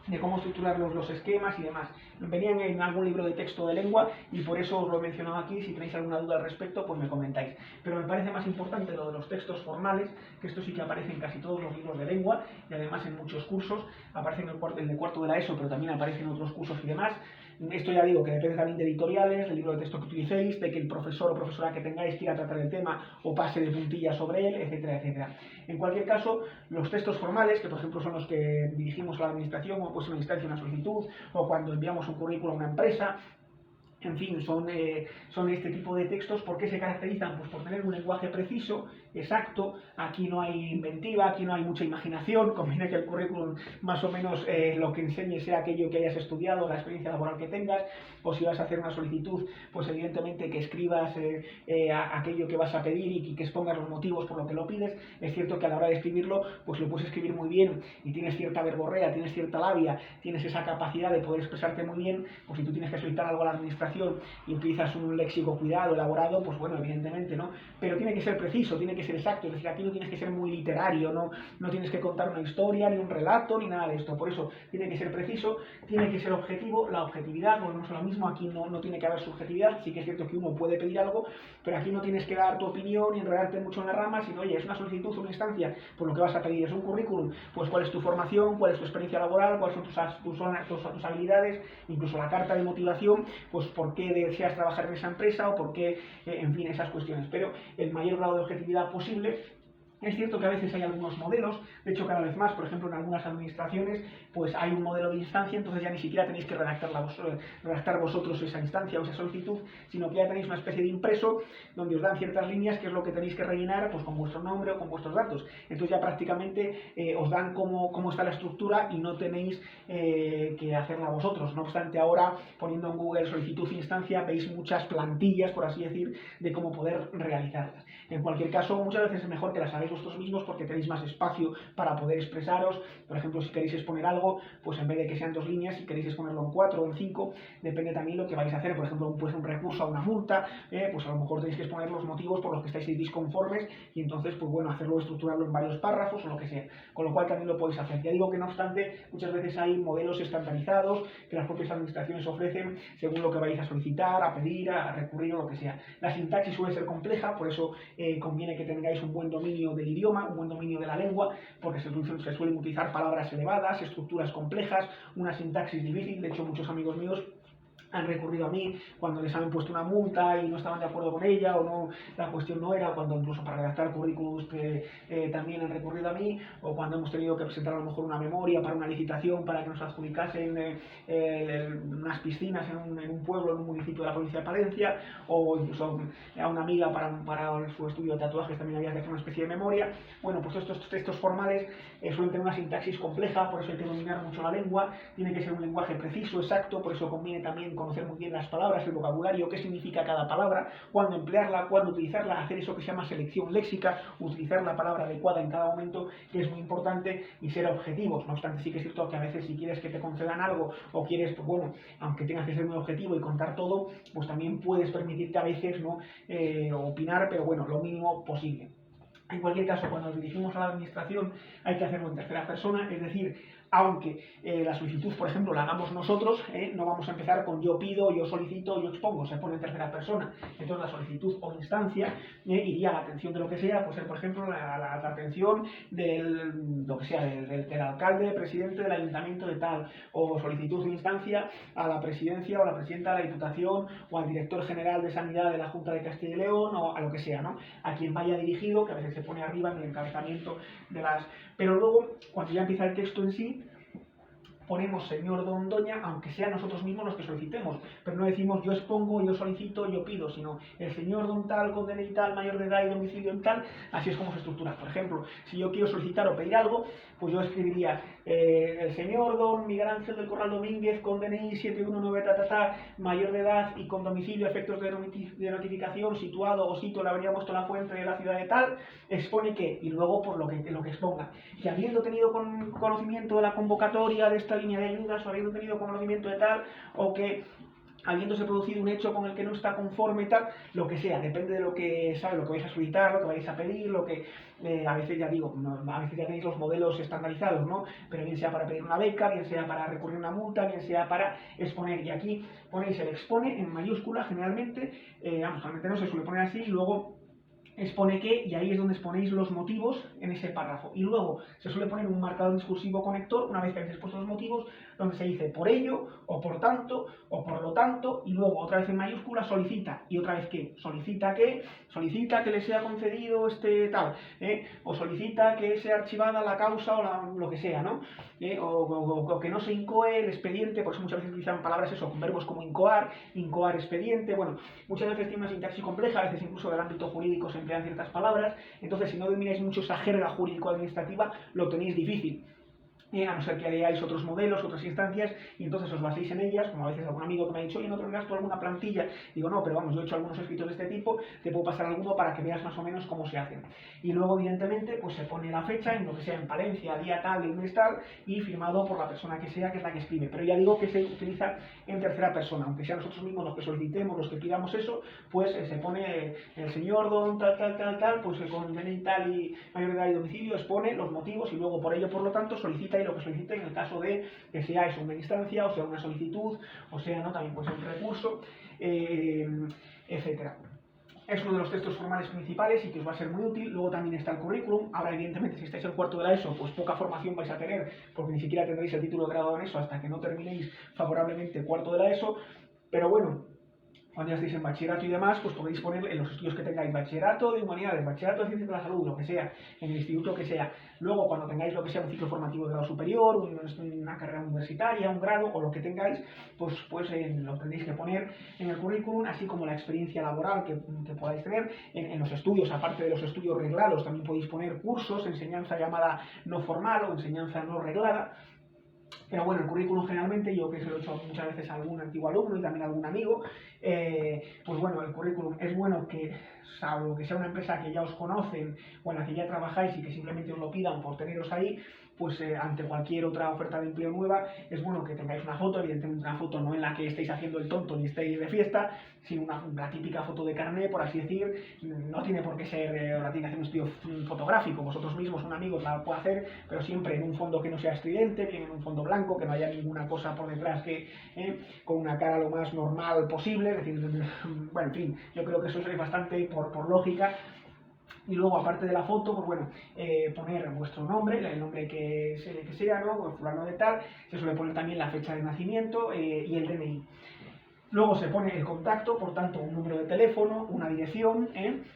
de cómo estructurar los esquemas y demás. Venían en algún libro de texto de lengua, y por eso os lo he mencionado aquí. Si tenéis alguna duda al respecto, pues me comentáis. Pero me parece más importante lo de los textos formales, que esto sí que aparece en casi todos los libros de lengua, y además en muchos cursos. Aparece en el de cuarto de la ESO, pero también aparece en otros cursos y demás. Esto ya digo que depende también de editoriales, del libro de texto que utilicéis, de que el profesor o profesora que tengáis quiera tratar el tema o pase de puntillas sobre él, etcétera, etcétera. En cualquier caso, los textos formales, que por ejemplo son los que dirigimos a la administración, o pues en una instancia, una solicitud, o cuando enviamos un currículum a una empresa, en fin, son este tipo de textos. ¿Por qué se caracterizan? Pues por tener un lenguaje preciso, exacto. Aquí no hay inventiva, aquí no hay mucha imaginación. Conviene que el currículum más o menos lo que enseñe sea aquello que hayas estudiado, la experiencia laboral que tengas. O si vas a hacer una solicitud, pues evidentemente que escribas aquello que vas a pedir, y que expongas los motivos por lo que lo pides. Es cierto que a la hora de escribirlo, pues lo puedes escribir muy bien, y tienes cierta verborrea, tienes cierta labia, tienes esa capacidad de poder expresarte muy bien. Pues si tú tienes que solicitar algo a la administración y utilizas un léxico cuidado, elaborado, pues bueno, evidentemente, ¿no? Pero tiene que ser preciso, tiene que ser exacto. Es decir, aquí no tienes que ser muy literario, no tienes que contar una historia, ni un relato, ni nada de esto. Por eso tiene que ser preciso, tiene que ser objetivo. La objetividad, volvemos a lo mismo, aquí no tiene que haber subjetividad. Sí que es cierto que uno puede pedir algo, pero aquí no tienes que dar tu opinión ni enredarte mucho en la rama, sino, oye, es una solicitud, una instancia, pues lo que vas a pedir es un currículum, pues cuál es tu formación, cuál es tu experiencia laboral, cuáles son tus habilidades, incluso la carta de motivación, pues por qué deseas trabajar en esa empresa, o por qué, en fin, esas cuestiones. Pero el mayor grado de objetividad posible. Es cierto que a veces hay algunos modelos, de hecho cada vez más, por ejemplo en algunas administraciones, pues hay un modelo de instancia, entonces ya ni siquiera tenéis que redactar vosotros esa instancia o esa solicitud, sino que ya tenéis una especie de impreso donde os dan ciertas líneas, que es lo que tenéis que rellenar, pues con vuestro nombre o con vuestros datos. Entonces ya prácticamente os dan cómo está la estructura, y no tenéis que hacerla vosotros. No obstante, ahora poniendo en Google solicitud instancia, veis muchas plantillas, por así decir, de cómo poder realizarlas. En cualquier caso, muchas veces es mejor que las hagáis vosotros mismos, porque tenéis más espacio para poder expresaros. Por ejemplo, si queréis exponer algo, pues en vez de que sean 2 líneas, si queréis exponerlo en 4 o en 5, depende también lo que vais a hacer. Por ejemplo, pues un recurso a una multa, pues a lo mejor tenéis que exponer los motivos por los que estáis disconformes, y entonces, pues bueno, hacerlo, estructurarlo en varios párrafos o lo que sea. Con lo cual también lo podéis hacer. Ya digo que no obstante, muchas veces hay modelos estandarizados que las propias administraciones ofrecen según lo que vais a solicitar, a pedir, a recurrir o lo que sea. La sintaxis suele ser compleja, por eso conviene que tengáis un buen dominio del idioma, un buen dominio de la lengua, porque se suelen utilizar palabras elevadas, estructuras complejas, una sintaxis difícil. De hecho, muchos amigos míos han recurrido a mí cuando les han puesto una multa y no estaban de acuerdo con ella o no, la cuestión no era, cuando incluso para redactar currículums también han recurrido a mí, o cuando hemos tenido que presentar a lo mejor una memoria para una licitación para que nos adjudicasen unas piscinas en un pueblo, en un municipio de la provincia de Palencia, o incluso a una amiga para su estudio de tatuajes también había que hacer una especie de memoria. Bueno, pues estos textos formales suelen tener una sintaxis compleja, por eso hay que dominar mucho la lengua, tiene que ser un lenguaje preciso, exacto, por eso conviene también conocer muy bien las palabras, el vocabulario, qué significa cada palabra, cuándo emplearla, cuándo utilizarla, hacer eso que se llama selección léxica, utilizar la palabra adecuada en cada momento, que es muy importante, y ser objetivos. No obstante, sí que es cierto que a veces si quieres que te concedan algo o quieres, pues bueno, aunque tengas que ser muy objetivo y contar todo, pues también puedes permitirte a veces no opinar, pero bueno, lo mínimo posible. En cualquier caso, cuando nos dirigimos a la administración hay que hacerlo en tercera persona, es decir, aunque la solicitud, por ejemplo, la hagamos nosotros, no vamos a empezar con yo pido, yo solicito, yo expongo, se pone en tercera persona. Entonces la solicitud o instancia iría a la atención de lo que sea, pues por ejemplo la atención lo que sea, del alcalde, presidente del ayuntamiento de tal, o solicitud de instancia a la presidencia o la presidenta de la Diputación o al director general de Sanidad de la Junta de Castilla y León o a lo que sea, ¿no? A quien vaya dirigido, que a veces se pone arriba en el encabezamiento de las... Pero luego, cuando ya empieza el texto en sí, ponemos señor, don, doña, aunque sean nosotros mismos los que solicitemos, pero no decimos yo expongo, yo solicito, yo pido, sino el señor, don tal, con DNI tal, mayor de edad y domicilio en tal, así es como se estructura. Por ejemplo, si yo quiero solicitar o pedir algo, pues yo escribiría el señor, don Miguel Ángel del Corral Domínguez, con DNI 719 mayor de edad y con domicilio a efectos de notificación, situado o sitio en la avenida Mosto la Fuente de la ciudad de tal, expone que, y luego por lo que exponga, que habiendo tenido conocimiento de la convocatoria de esta línea de ayudas o habiendo tenido conocimiento de tal, o que habiéndose producido un hecho con el que no está conforme tal, lo que sea, depende de lo que sabe, lo que vais a solicitar, lo que vais a pedir, lo que a veces ya digo, a veces ya tenéis los modelos estandarizados, ¿no? Pero bien sea para pedir una beca, bien sea para recurrir a una multa, bien sea para exponer, y aquí ponéis el expone en mayúscula generalmente, generalmente no se suele poner así, y luego expone que, y ahí es donde exponéis los motivos en ese párrafo. Y luego se suele poner un marcador discursivo conector, una vez que habéis expuesto los motivos, donde se dice por ello, o por tanto, o por lo tanto, y luego otra vez en mayúscula solicita, y otra vez que solicita que le sea concedido este tal, o solicita que sea archivada la causa o lo que sea, ¿no? O que no se incoe el expediente, por eso muchas veces utilizan palabras eso, con verbos como incoar expediente, bueno, muchas veces tiene una sintaxis compleja, a veces incluso del ámbito jurídico se emplean ciertas palabras, entonces si no domináis mucho esa jerga jurídico-administrativa, lo tenéis difícil. A no ser que leáis otros modelos, otras instancias, y entonces os baséis en ellas, como a veces algún amigo que me ha dicho, oye, ¿no tendrás tú alguna plantilla? Digo, no, pero vamos, yo he hecho algunos escritos de este tipo, te puedo pasar alguno para que veas más o menos cómo se hacen. Y luego, evidentemente, pues se pone la fecha, en lo que sea, en Palencia, día tal, del mes tal, y firmado por la persona que sea, que es la que escribe. Pero ya digo que se utiliza en tercera persona, aunque sea nosotros mismos los que solicitemos, los que pidamos eso, pues se pone el señor don tal, pues con DNI tal y mayor de edad y domicilio, expone los motivos y luego por ello, por lo tanto, solicita y lo que solicite en el caso de que sea eso, una instancia, o sea una solicitud, o sea, ¿no? También puede ser un recurso, etcétera. Es uno de los textos formales principales y que os va a ser muy útil. Luego también está el currículum. Ahora, evidentemente, si estáis en cuarto de la ESO, pues poca formación vais a tener, porque ni siquiera tendréis el título de graduado en ESO hasta que no terminéis favorablemente cuarto de la ESO. Pero bueno, cuando ya estéis en bachillerato y demás, pues podéis poner en los estudios que tengáis bachillerato de humanidades, bachillerato de ciencias de la salud, lo que sea, en el instituto que sea. Luego, cuando tengáis lo que sea un ciclo formativo de grado superior, una carrera universitaria, un grado o lo que tengáis, pues lo tendréis que poner en el currículum, así como la experiencia laboral que podáis tener en los estudios, aparte de los estudios reglados, también podéis poner cursos, enseñanza llamada no formal o enseñanza no reglada. Pero bueno, el currículum generalmente, yo que se lo he hecho muchas veces a algún antiguo alumno y también a algún amigo, pues bueno, el currículum es bueno que, salvo que sea una empresa que ya os conocen o en la que ya trabajáis y que simplemente os lo pidan por teneros ahí, pues ante cualquier otra oferta de empleo nueva, es bueno que tengáis una foto, evidentemente una foto no en la que estéis haciendo el tonto ni estéis de fiesta, sino la típica foto de carné, por así decir. No tiene por qué ser, la tiene que hacer un estudio fotográfico, vosotros mismos, un amigo la puede hacer, pero siempre en un fondo que no sea estridente, bien en un fondo blanco, que no haya ninguna cosa por detrás, que con una cara lo más normal posible, es decir, bueno, en fin, yo creo que eso es bastante por lógica. Y luego, aparte de la foto, pues bueno, poner vuestro nombre, el nombre que sea, ¿no? Fulano de tal, se suele poner también la fecha de nacimiento y el DNI. Luego se pone el contacto, por tanto, un número de teléfono, una dirección,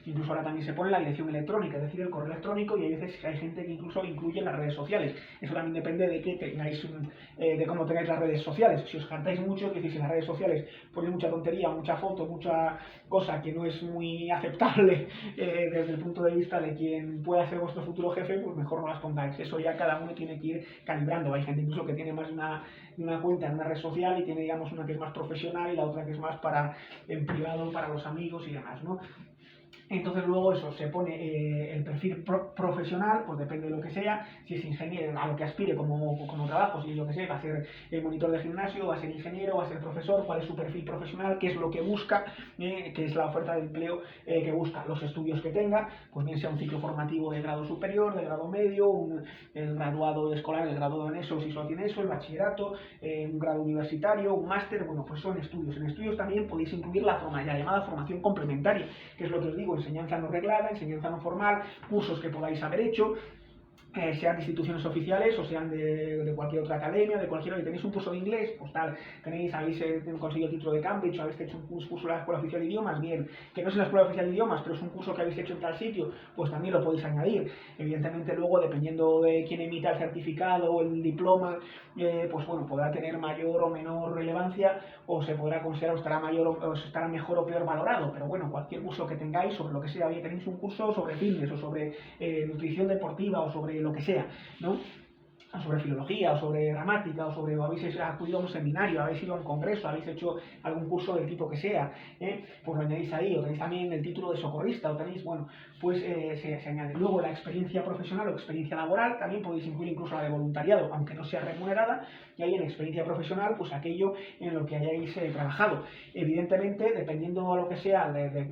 incluso ahora también se pone la dirección electrónica, es decir, el correo electrónico, y hay veces que hay gente que incluso incluye las redes sociales. Eso también depende de que tengáis, de cómo tengáis las redes sociales. Si os cantáis mucho, es decir, si en las redes sociales ponéis mucha tontería, mucha foto, mucha cosa que no es muy aceptable desde el punto de vista de quien pueda ser vuestro futuro jefe, pues mejor no las pongáis. Eso ya cada uno tiene que ir calibrando. Hay gente incluso que tiene más de una cuenta en una red social y tiene, digamos, una que es más profesional y la otra que es más para en privado, para los amigos y demás, ¿no? Entonces luego eso, se pone el perfil profesional, pues depende de lo que sea, si es ingeniero, a lo que aspire como trabajo, si yo que sé, va a ser monitor de gimnasio, va a ser ingeniero, va a ser profesor, cuál es su perfil profesional, qué es lo que busca, qué es la oferta de empleo que busca, los estudios que tenga, pues bien sea un ciclo formativo de grado superior, de grado medio, el graduado escolar, el graduado en eso, si solo tiene eso, el bachillerato, un grado universitario, un máster, bueno, pues son estudios. En estudios también podéis incluir la llamada formación complementaria, que es lo que os digo, enseñanza no reglada, enseñanza no formal, cursos que podáis haber hecho, sean de instituciones oficiales o sean de cualquier otra academia, de cualquier otra. ¿Tenéis un curso de inglés? Pues tal, habéis conseguido el título de Cambridge o habéis hecho un curso en la Escuela Oficial de Idiomas, bien. Que no es en la Escuela Oficial de Idiomas, pero es un curso que habéis hecho en tal sitio, pues también lo podéis añadir. Evidentemente luego, dependiendo de quién emita el certificado o el diploma, pues bueno, podrá tener mayor o menor relevancia, o se podrá considerar o estará mejor o peor valorado, pero bueno, cualquier curso que tengáis sobre lo que sea, oye, tenéis un curso sobre fitness o sobre nutrición deportiva o sobre lo que sea, ¿no? O sobre filología, o sobre gramática, o habéis acudido a un seminario, habéis ido a un congreso, habéis hecho algún curso del tipo que sea, pues lo añadéis ahí, o tenéis también el título de socorrista, o tenéis, bueno, pues se añade. Luego la experiencia profesional o experiencia laboral, también podéis incluir incluso la de voluntariado, aunque no sea remunerada, y ahí en experiencia profesional, pues aquello en lo que hayáis trabajado. Evidentemente, dependiendo de lo que sea, de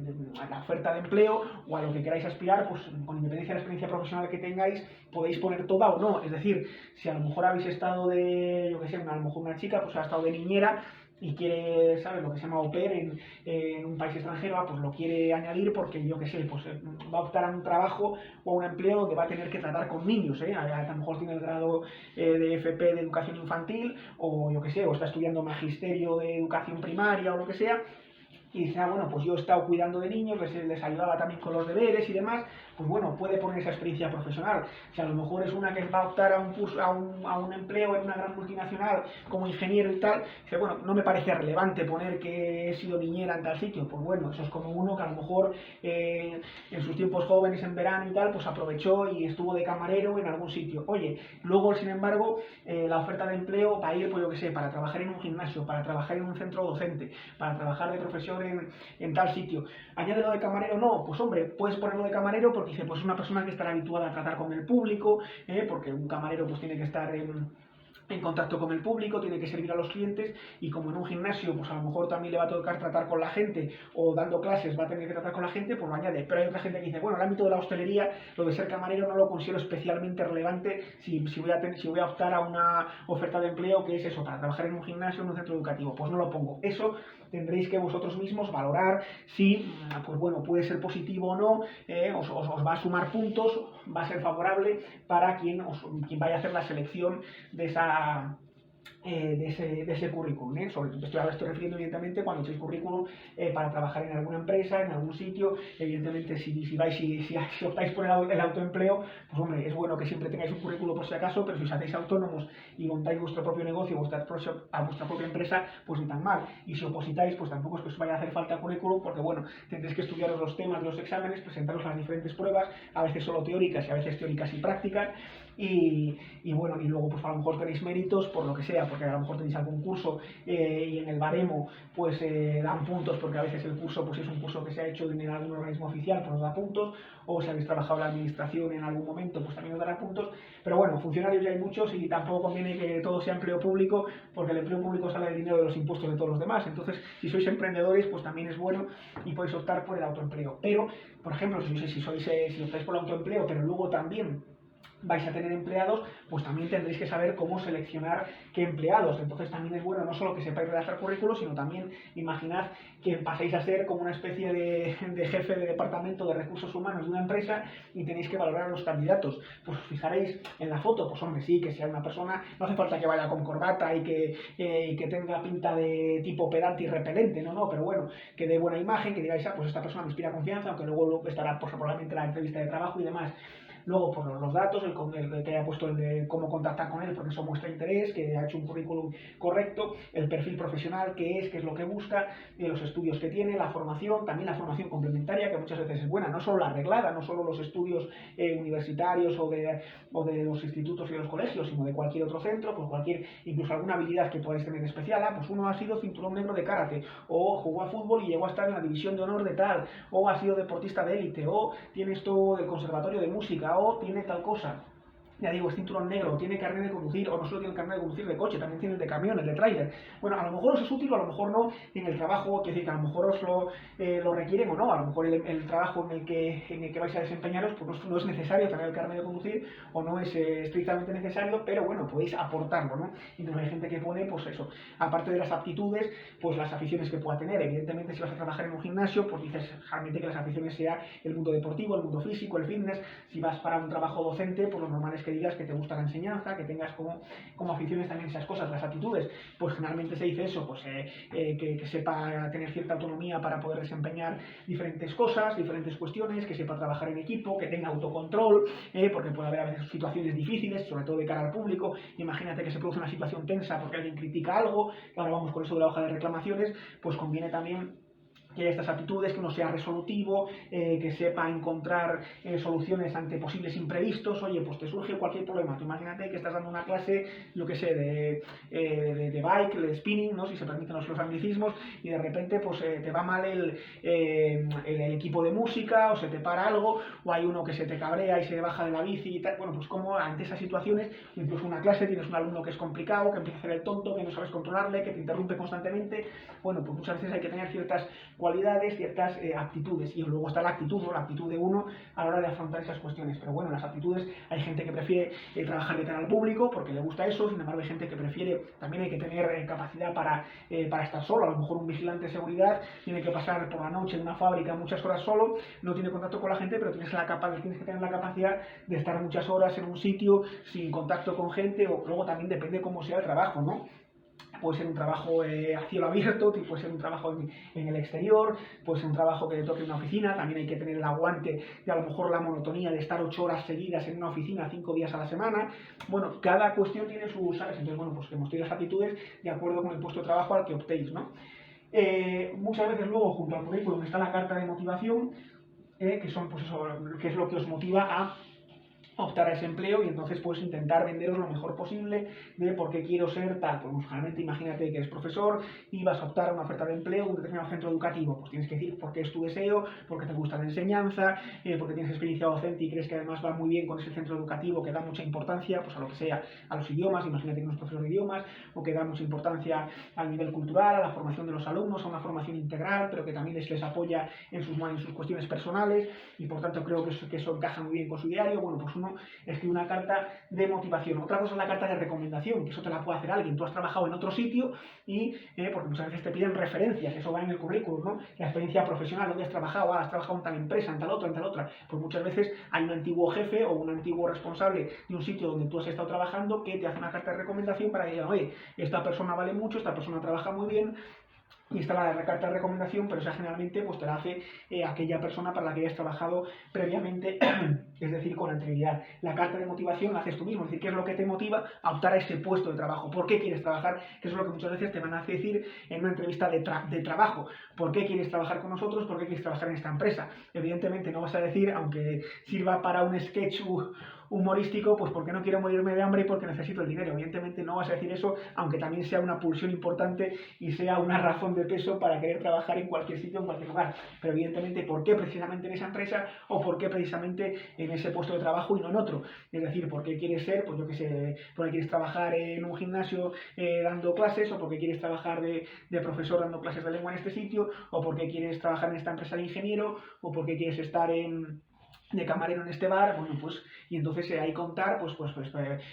la oferta de empleo, o a lo que queráis aspirar, pues con independencia de la experiencia profesional que tengáis, podéis poner toda o no, es decir, si a lo mejor habéis estado yo que sé, a lo mejor una chica pues ha estado de niñera y quiere, ¿sabes? Lo que se llama au pair en un país extranjero, pues lo quiere añadir porque, yo que sé, pues va a optar a un trabajo o a un empleo donde va a tener que tratar con niños, a lo mejor tiene el grado de FP de educación infantil, o yo que sé, o está estudiando magisterio de educación primaria o lo que sea, y dice, bueno, pues yo he estado cuidando de niños, les ayudaba también con los deberes y demás, pues bueno, puede poner esa experiencia profesional. Si a lo mejor es una que va a optar a un curso, a un empleo en una gran multinacional como ingeniero y tal, dice, bueno, no me parece relevante poner que he sido niñera en tal sitio, pues bueno, eso es como uno que a lo mejor en sus tiempos jóvenes, en verano y tal, pues aprovechó y estuvo de camarero en algún sitio. Oye, luego, sin embargo, la oferta de empleo va a ir, pues yo que sé, para trabajar en un gimnasio, para trabajar en un centro docente, para trabajar de profesor en tal sitio. Añádelo de camarero, no, pues hombre, puedes ponerlo de camarero porque dice, pues es una persona que estará habituada a tratar con el público, porque un camarero pues tiene que estar en contacto con el público, tiene que servir a los clientes, y como en un gimnasio pues a lo mejor también le va a tocar tratar con la gente, o dando clases va a tener que tratar con la gente, pues lo añade. Pero hay otra gente que dice, bueno, el ámbito de la hostelería, lo de ser camarero no lo considero especialmente relevante si voy a optar a una oferta de empleo que es eso, para trabajar en un gimnasio, en un centro educativo, pues no lo pongo. Eso tendréis que vosotros mismos valorar si, pues bueno, puede ser positivo o no, os va a sumar puntos, va a ser favorable para quien vaya a hacer la selección de ese currículum. Ahora estoy refiriendo evidentemente cuando echéis currículum para trabajar en alguna empresa, en algún sitio. Evidentemente si optáis por el autoempleo, pues hombre, es bueno que siempre tengáis un currículum por si acaso, pero si os hacéis autónomos y montáis vuestro propio negocio, a vuestra propia empresa, pues ni tan mal. Y si opositáis, pues tampoco es que os vaya a hacer falta currículum, porque bueno, tendréis que estudiaros los temas de los exámenes, presentaros a las diferentes pruebas, a veces solo teóricas y a veces teóricas y prácticas, y bueno, y luego pues a lo mejor tenéis méritos por lo que sea, porque a lo mejor tenéis algún curso y en el baremo pues dan puntos, porque a veces el curso pues es un curso que se ha hecho en algún organismo oficial, pues os da puntos, o si habéis trabajado en la administración en algún momento, pues también os dará puntos. Pero bueno, funcionarios ya hay muchos y tampoco conviene que todo sea empleo público, porque el empleo público sale del dinero de los impuestos de todos los demás. Entonces, si sois emprendedores, pues también es bueno y podéis optar por el autoempleo. Pero, por ejemplo, si optáis por el autoempleo, pero luego también vais a tener empleados, pues también tendréis que saber cómo seleccionar qué empleados. Entonces también es bueno no solo que sepáis redactar currículos, sino también imaginad que paséis a ser como una especie de jefe de departamento de recursos humanos de una empresa y tenéis que valorar a los candidatos. Pues os fijaréis en la foto, pues hombre, sí, que sea una persona, no hace falta que vaya con corbata y que tenga pinta de tipo pedante y repelente, no, pero bueno, que dé buena imagen, que digáis, pues esta persona me inspira confianza, aunque luego estará pues, probablemente en la entrevista de trabajo y demás. Luego, por los datos, el que haya puesto el de cómo contactar con él, porque eso muestra interés, que ha hecho un currículum correcto, el perfil profesional, qué es lo que busca, los estudios que tiene, la formación, también la formación complementaria, que muchas veces es buena, no solo la arreglada, no solo los estudios universitarios o de los institutos y de los colegios, sino de cualquier otro centro, pues incluso alguna habilidad que podáis tener especial, pues uno ha sido cinturón negro de karate, o jugó a fútbol y llegó a estar en la división de honor de tal, o ha sido deportista de élite, o tiene esto del conservatorio de música, o tiene tal cosa. Ya digo, es cinturón negro, tiene carnet de conducir, o no solo tiene carnet de conducir de coche, también tiene el de camiones, de tráiler. Bueno, a lo mejor os es útil o a lo mejor no en el trabajo, quiero decir que a lo mejor os lo requieren o no, a lo mejor el trabajo en el que vais a desempeñaros pues no es necesario tener el carnet de conducir o no es estrictamente necesario, pero bueno, podéis aportarlo, ¿no? Y entonces hay gente que pone, pues eso, aparte de las aptitudes, pues las aficiones que pueda tener. Evidentemente, si vas a trabajar en un gimnasio, pues dices realmente que las aficiones sea el mundo deportivo, el mundo físico, el fitness. Si vas para un trabajo docente, pues lo normal es que digas que te gusta la enseñanza, que tengas como aficiones también esas cosas. Las aptitudes, pues generalmente se dice eso, pues que sepa tener cierta autonomía para poder desempeñar diferentes cosas, diferentes cuestiones, que sepa trabajar en equipo, que tenga autocontrol, porque puede haber a veces situaciones difíciles, sobre todo de cara al público. Imagínate que se produce una situación tensa porque alguien critica algo, que ahora vamos con eso de la hoja de reclamaciones, pues conviene también que haya estas aptitudes, que uno sea resolutivo, que sepa encontrar soluciones ante posibles imprevistos. Oye, pues te surge cualquier problema. Tú imagínate que estás dando una clase, yo que sé, de bike, de spinning, ¿no? Si se permiten los anglicismos, y de repente pues te va mal el equipo de música, o se te para algo, o hay uno que se te cabrea y se baja de la bici y tal. Bueno, pues como ante esas situaciones, incluso una clase, tienes un alumno que es complicado, que empieza a hacer el tonto, que no sabes controlarle, que te interrumpe constantemente. Bueno, pues muchas veces hay que tener ciertas cualidades, ciertas aptitudes, y luego está la actitud, ¿no? La actitud de uno a la hora de afrontar esas cuestiones. Pero bueno, las aptitudes, hay gente que prefiere trabajar de cara al público porque le gusta eso, sin embargo hay gente que prefiere, también hay que tener capacidad para estar solo. A lo mejor un vigilante de seguridad tiene que pasar por la noche en una fábrica muchas horas solo, no tiene contacto con la gente, pero tienes que tener la capacidad de estar muchas horas en un sitio sin contacto con gente, o luego también depende cómo sea el trabajo, ¿no? Puede ser un trabajo a cielo abierto, puede ser un trabajo en el exterior, puede ser un trabajo que le toque en una oficina. También hay que tener el aguante de a lo mejor la monotonía de estar 8 horas seguidas en una oficina 5 días a la semana. Bueno, cada cuestión tiene sus, ¿sabes? Entonces, bueno, pues que mostréis las aptitudes de acuerdo con el puesto de trabajo al que optéis, ¿no? Muchas veces luego junto al currículum está la carta de motivación, que son, pues eso, que es lo que os motiva a optar a ese empleo, y entonces puedes intentar venderos lo mejor posible de por qué quiero ser tal. Pues generalmente imagínate que eres profesor y vas a optar a una oferta de empleo en un determinado centro educativo, pues tienes que decir por qué es tu deseo, porque te gusta la enseñanza, porque tienes experiencia docente y crees que además va muy bien con ese centro educativo, que da mucha importancia pues a lo que sea, a los idiomas. Imagínate que no es profesor de idiomas, o que da mucha importancia al nivel cultural, a la formación de los alumnos, a una formación integral, pero que también les apoya en sus cuestiones personales, y por tanto creo que eso encaja muy bien con su diario. Bueno, pues uno escribe una carta de motivación. Otra cosa es la carta de recomendación, que eso te la puede hacer alguien. Tú has trabajado en otro sitio y, porque muchas veces te piden referencias, eso va en el currículum, ¿no? La experiencia profesional, donde has trabajado en tal empresa, en tal otra. Pues muchas veces hay un antiguo jefe o un antiguo responsable de un sitio donde tú has estado trabajando que te hace una carta de recomendación para que digan, oye, esta persona vale mucho, esta persona trabaja muy bien. Y está la carta de recomendación, pero esa generalmente pues te la hace aquella persona para la que hayas trabajado previamente, es decir, con anterioridad. La carta de motivación la haces tú mismo, es decir, qué es lo que te motiva a optar a ese puesto de trabajo, por qué quieres trabajar, que eso es lo que muchas veces te van a decir en una entrevista de trabajo. ¿Por qué quieres trabajar con nosotros? ¿Por qué quieres trabajar en esta empresa? Evidentemente no vas a decir, aunque sirva para un sketch humorístico, pues porque no quiero morirme de hambre y porque necesito el dinero. Evidentemente no vas a decir eso, aunque también sea una pulsión importante y sea una razón de peso para querer trabajar en cualquier sitio, en cualquier lugar. Pero evidentemente, ¿por qué precisamente en esa empresa o por qué precisamente en ese puesto de trabajo y no en otro? Es decir, ¿por qué quieres ser, pues yo qué sé, por qué quieres trabajar en un gimnasio dando clases, o por qué quieres trabajar de profesor dando clases de lengua en este sitio, o por qué quieres trabajar en esta empresa de ingeniero, o por qué quieres estar en de camarero en este bar, bueno, pues, y entonces ahí contar,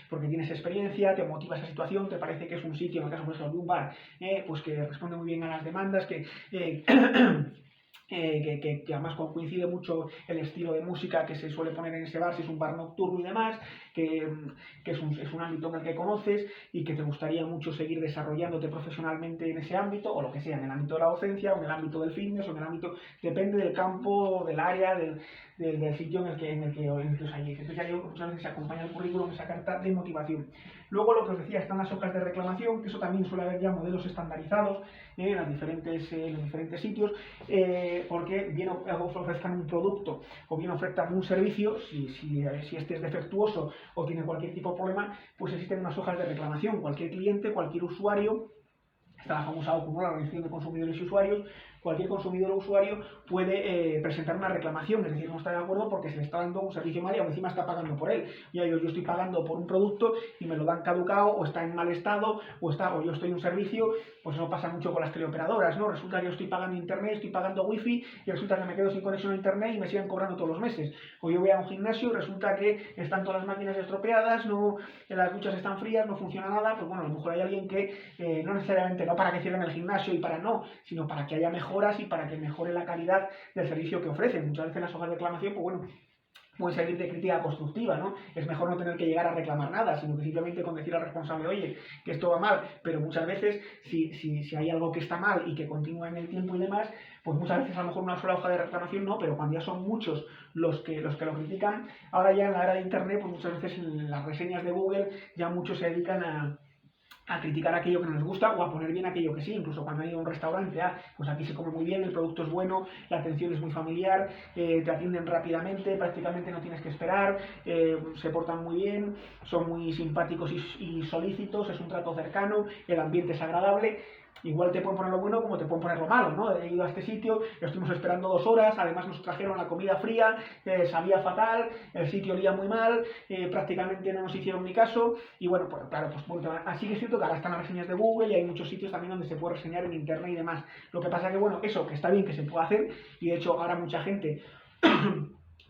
porque tienes experiencia, te motiva esa situación, te parece que es un sitio, en el caso, por ejemplo, de un bar, pues que responde muy bien a las demandas, que además coincide mucho el estilo de música que se suele poner en ese bar, si es un bar nocturno y demás, que es un ámbito en el que conoces y que te gustaría mucho seguir desarrollándote profesionalmente en ese ámbito, o lo que sea, en el ámbito de la docencia, o en el ámbito del fitness, o en el ámbito, depende del campo, del área, del sitio en el que os halléis. Entonces ya digo que muchas veces se acompaña el currículum esa carta de motivación. Luego lo que os decía, están las hojas de reclamación, que eso también suele haber ya modelos estandarizados en los diferentes sitios, porque bien ofrezcan un producto o bien ofrezcan un servicio, si este es defectuoso o tiene cualquier tipo de problema, pues existen unas hojas de reclamación. Cualquier cliente, cualquier usuario, está la famosa OCU, la Organización de Consumidores y Usuarios, cualquier consumidor o usuario puede presentar una reclamación, es decir, no está de acuerdo porque se le está dando un servicio mal y aún encima está pagando por él. Ya yo estoy pagando por un producto y me lo dan caducado, o está en mal estado, o yo estoy en un servicio, pues eso pasa mucho con las teleoperadoras, ¿no? Resulta que yo estoy pagando internet, estoy pagando wifi, y resulta que me quedo sin conexión a internet y me siguen cobrando todos los meses. O yo voy a un gimnasio y resulta que están todas las máquinas estropeadas, las duchas están frías, no funciona nada, pues bueno, a lo mejor hay alguien que no necesariamente, no para que cierren el gimnasio y para no, sino para que haya mejoras y para que mejore la calidad del servicio que ofrecen. Muchas veces las hojas de reclamación, pues bueno, pueden servir de crítica constructiva, ¿no? Es mejor no tener que llegar a reclamar nada, sino que simplemente con decir al responsable, oye, que esto va mal, pero muchas veces, si hay algo que está mal y que continúa en el tiempo y demás, pues muchas veces a lo mejor una sola hoja de reclamación no, pero cuando ya son muchos los que lo critican, ahora ya en la era de internet, pues muchas veces en las reseñas de Google ya muchos se dedican a criticar aquello que no les gusta o a poner bien aquello que sí, incluso cuando hay un restaurante, pues aquí se come muy bien, el producto es bueno, la atención es muy familiar, te atienden rápidamente, prácticamente no tienes que esperar, se portan muy bien, son muy simpáticos y solícitos, es un trato cercano, el ambiente es agradable. Igual te pueden poner lo bueno como te pueden poner lo malo, ¿no? He ido a este sitio, estuvimos esperando 2 horas, además nos trajeron la comida fría, sabía fatal, el sitio olía muy mal, prácticamente no nos hicieron ni caso, y bueno, pues claro, pues así que es cierto que ahora están las reseñas de Google y hay muchos sitios también donde se puede reseñar en internet y demás. Lo que pasa que, bueno, eso que está bien que se pueda hacer, y de hecho ahora mucha gente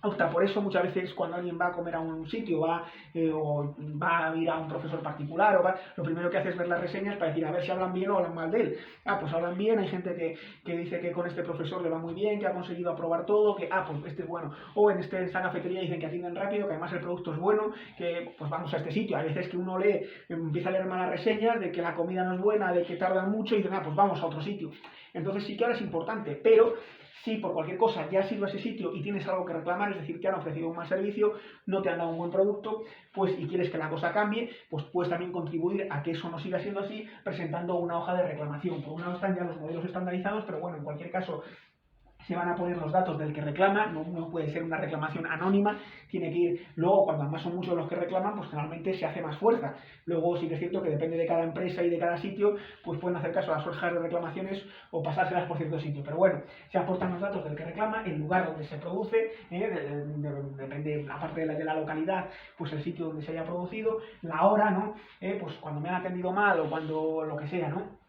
opta por eso. Muchas veces cuando alguien va a comer a un sitio, o va a ir a un profesor particular, lo primero que hace es ver las reseñas para decir a ver si hablan bien o hablan mal de él. Pues hablan bien, hay gente que dice que con este profesor le va muy bien, que ha conseguido aprobar todo, que pues este es bueno. O en esta cafetería dicen que atienden rápido, que además el producto es bueno, que pues vamos a este sitio. Hay veces que uno empieza a leer malas reseñas de que la comida no es buena, de que tardan mucho, y dicen, pues vamos a otro sitio. Entonces sí que ahora es importante, pero si por cualquier cosa ya has ido a ese sitio y tienes algo que reclamar, es decir, te han ofrecido un mal servicio, no te han dado un buen producto, pues y quieres que la cosa cambie, pues puedes también contribuir a que eso no siga siendo así presentando una hoja de reclamación. Por un lado están ya los modelos estandarizados, pero bueno, en cualquier caso se van a poner los datos del que reclama, no puede ser una reclamación anónima, tiene que ir, luego cuando además son muchos los que reclaman, pues generalmente se hace más fuerza. Luego sí que es cierto que depende de cada empresa y de cada sitio, pues pueden hacer caso a las hojas de reclamaciones o pasárselas por cierto sitio. Pero bueno, se aportan los datos del que reclama, el lugar donde se produce, depende la parte de la localidad, pues el sitio donde se haya producido, la hora, ¿no? Pues cuando me han atendido mal o cuando lo que sea, ¿no?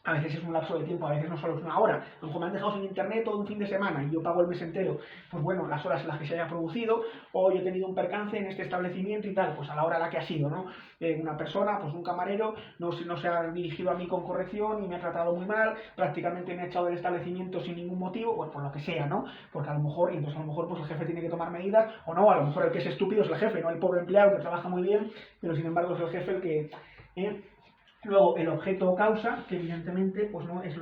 A veces es un lapso de tiempo, a veces no solo es una hora. A lo mejor me han dejado sin internet todo un fin de semana y yo pago el mes entero. Pues bueno, las horas en las que se haya producido, o yo he tenido un percance en este establecimiento y tal, pues a la hora a la que ha sido, ¿no? Una persona, pues un camarero, no se ha dirigido a mí con corrección y me ha tratado muy mal, prácticamente me ha echado del establecimiento sin ningún motivo, pues por lo que sea, ¿no? Porque a lo mejor pues el jefe tiene que tomar medidas, o no, a lo mejor el que es estúpido es el jefe, no el pobre empleado que trabaja muy bien, pero sin embargo es el jefe el que... Luego, el objeto o causa, que evidentemente pues no es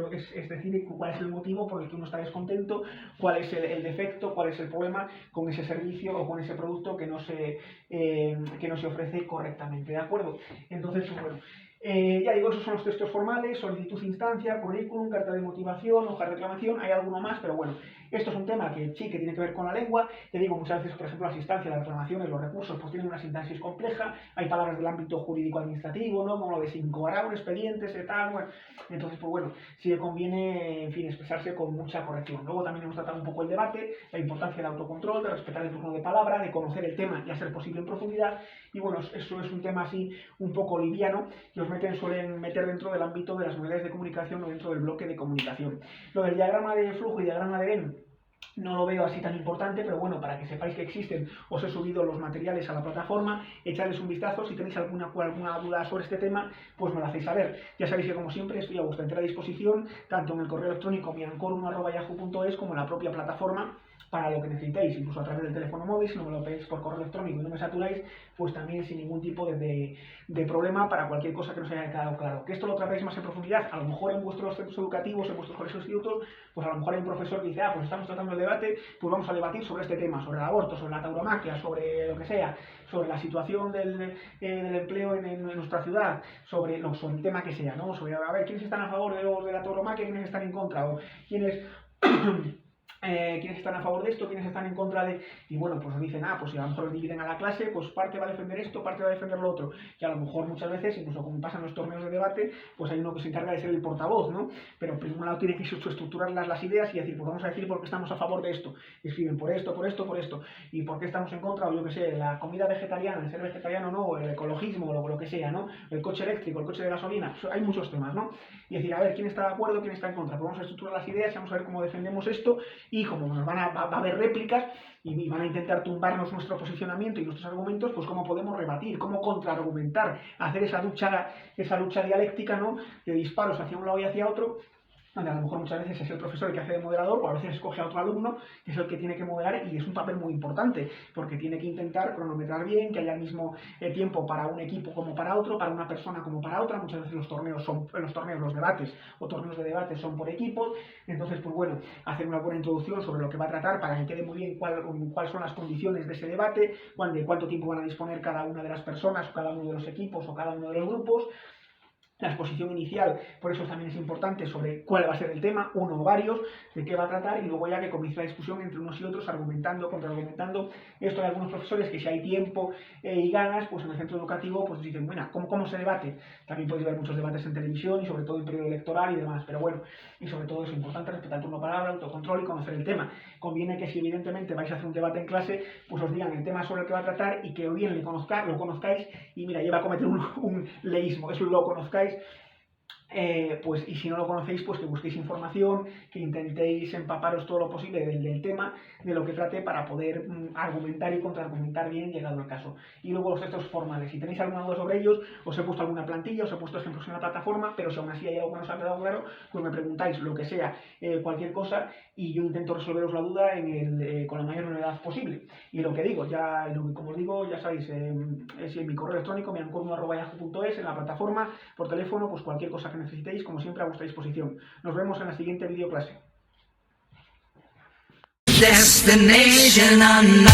decir, cuál es el motivo por el que uno está descontento, cuál es el defecto, cuál es el problema con ese servicio o con ese producto que no se ofrece correctamente, ¿de acuerdo? Entonces, bueno, ya digo, esos son los textos formales: solicitud, instancia, currículum, carta de motivación, hoja de reclamación. Hay alguno más, pero bueno, esto es un tema que sí que tiene que ver con la lengua. Te digo, muchas veces, por ejemplo, las instancias, las reclamaciones, los recursos, pues tienen una sintaxis compleja, hay palabras del ámbito jurídico-administrativo, ¿no? Como lo de se incoará un expediente, se tal, bueno. Entonces, pues bueno, sí que conviene, en fin, expresarse con mucha corrección. Luego también hemos tratado un poco el debate, la importancia del autocontrol, de respetar el turno de palabra, de conocer el tema y a ser posible en profundidad. Y bueno, eso es un tema así un poco liviano, que suelen meter dentro del ámbito de las modalidades de comunicación o dentro del bloque de comunicación. Lo del diagrama de flujo y diagrama de Venn, no lo veo así tan importante, pero bueno, para que sepáis que existen, os he subido los materiales a la plataforma, echadles un vistazo, si tenéis alguna duda sobre este tema, pues me lo hacéis saber. Ya sabéis que como siempre estoy a vuestra entera disposición, tanto en el correo electrónico miancorum@yahoo.es como en la propia plataforma, para lo que necesitéis, incluso a través del teléfono móvil, si no me lo pedís por correo electrónico y no me saturáis, pues también sin ningún tipo de problema para cualquier cosa que no os haya quedado claro. Que esto lo tratáis más en profundidad, a lo mejor en vuestros centros educativos, en vuestros colegios institutos, pues a lo mejor hay un profesor que dice, pues estamos tratando el debate, pues vamos a debatir sobre este tema, sobre el aborto, sobre la tauromaquia, sobre lo que sea, sobre la situación del empleo en nuestra ciudad, sobre el tema que sea, ¿no? Sobre, a ver, ¿quiénes están a favor de la tauromaquia, quiénes están en contra? O quiénes... quiénes están a favor de esto, quiénes están en contra de... Y bueno, pues nos dicen, pues si a lo mejor dividen a la clase, pues parte va a defender esto, parte va a defender lo otro. Y a lo mejor muchas veces, incluso como pasa en los torneos de debate, pues hay uno que se encarga de ser el portavoz, ¿no? Pero por un lado tiene que estructurar las ideas y decir, pues vamos a decir por qué estamos a favor de esto. Y escriben por esto, por esto, por esto. Y por qué estamos en contra, o yo que sé, la comida vegetariana, el ser vegetariano no, o el ecologismo, o lo que sea, ¿no? El coche eléctrico, el coche de gasolina, hay muchos temas, ¿no? Y decir, a ver, ¿quién está de acuerdo, quién está en contra? Pues vamos a estructurar las ideas y vamos a ver cómo defendemos esto, y como nos va a haber réplicas y van a intentar tumbarnos nuestro posicionamiento y nuestros argumentos, pues cómo podemos rebatir, cómo contraargumentar, hacer esa lucha dialéctica, ¿no? De disparos hacia un lado y hacia otro, donde a lo mejor muchas veces es el profesor el que hace de moderador, o a veces escoge a otro alumno, que es el que tiene que moderar, y es un papel muy importante, porque tiene que intentar cronometrar bien, que haya el mismo tiempo para un equipo como para otro, para una persona como para otra. Muchas veces los debates o torneos de debate son por equipos. Entonces, pues bueno, hacer una buena introducción sobre lo que va a tratar para que quede muy bien cuáles son las condiciones de ese debate, de cuánto tiempo van a disponer cada una de las personas, o cada uno de los equipos, o cada uno de los grupos. La exposición inicial, por eso también es importante, sobre cuál va a ser el tema, uno o varios, de qué va a tratar, y luego ya que comienza la discusión entre unos y otros, argumentando, contraargumentando. Esto hay algunos profesores que si hay tiempo y ganas, pues en el centro educativo pues dicen, bueno, ¿cómo se debate? También podéis ver muchos debates en televisión y sobre todo en periodo electoral y demás, pero bueno, y sobre todo es importante respetar el turno de palabra, autocontrol y conocer el tema. Conviene que si evidentemente vais a hacer un debate en clase, pues os digan el tema sobre el que va a tratar y que o bien lo conozcáis, y mira, lleva a cometer un leísmo, eso lo conozcáis. Pues, y si no lo conocéis, pues que busquéis información, que intentéis empaparos todo lo posible del tema, de lo que trate, para poder argumentar y contraargumentar bien llegado el caso. Y luego los textos formales, si tenéis alguna duda sobre ellos, os he puesto alguna plantilla, os he puesto ejemplos en la plataforma, pero si aún así hay algo que no os ha quedado claro, pues me preguntáis lo que sea, cualquier cosa, y yo intento resolveros la duda con la mayor brevedad posible. Y lo que digo, como os digo, ya sabéis, es en mi correo electrónico, miancorum@yahoo.es, en la plataforma, por teléfono, pues cualquier cosa que necesitéis, como siempre, a vuestra disposición. Nos vemos en la siguiente videoclase. Destination unknown.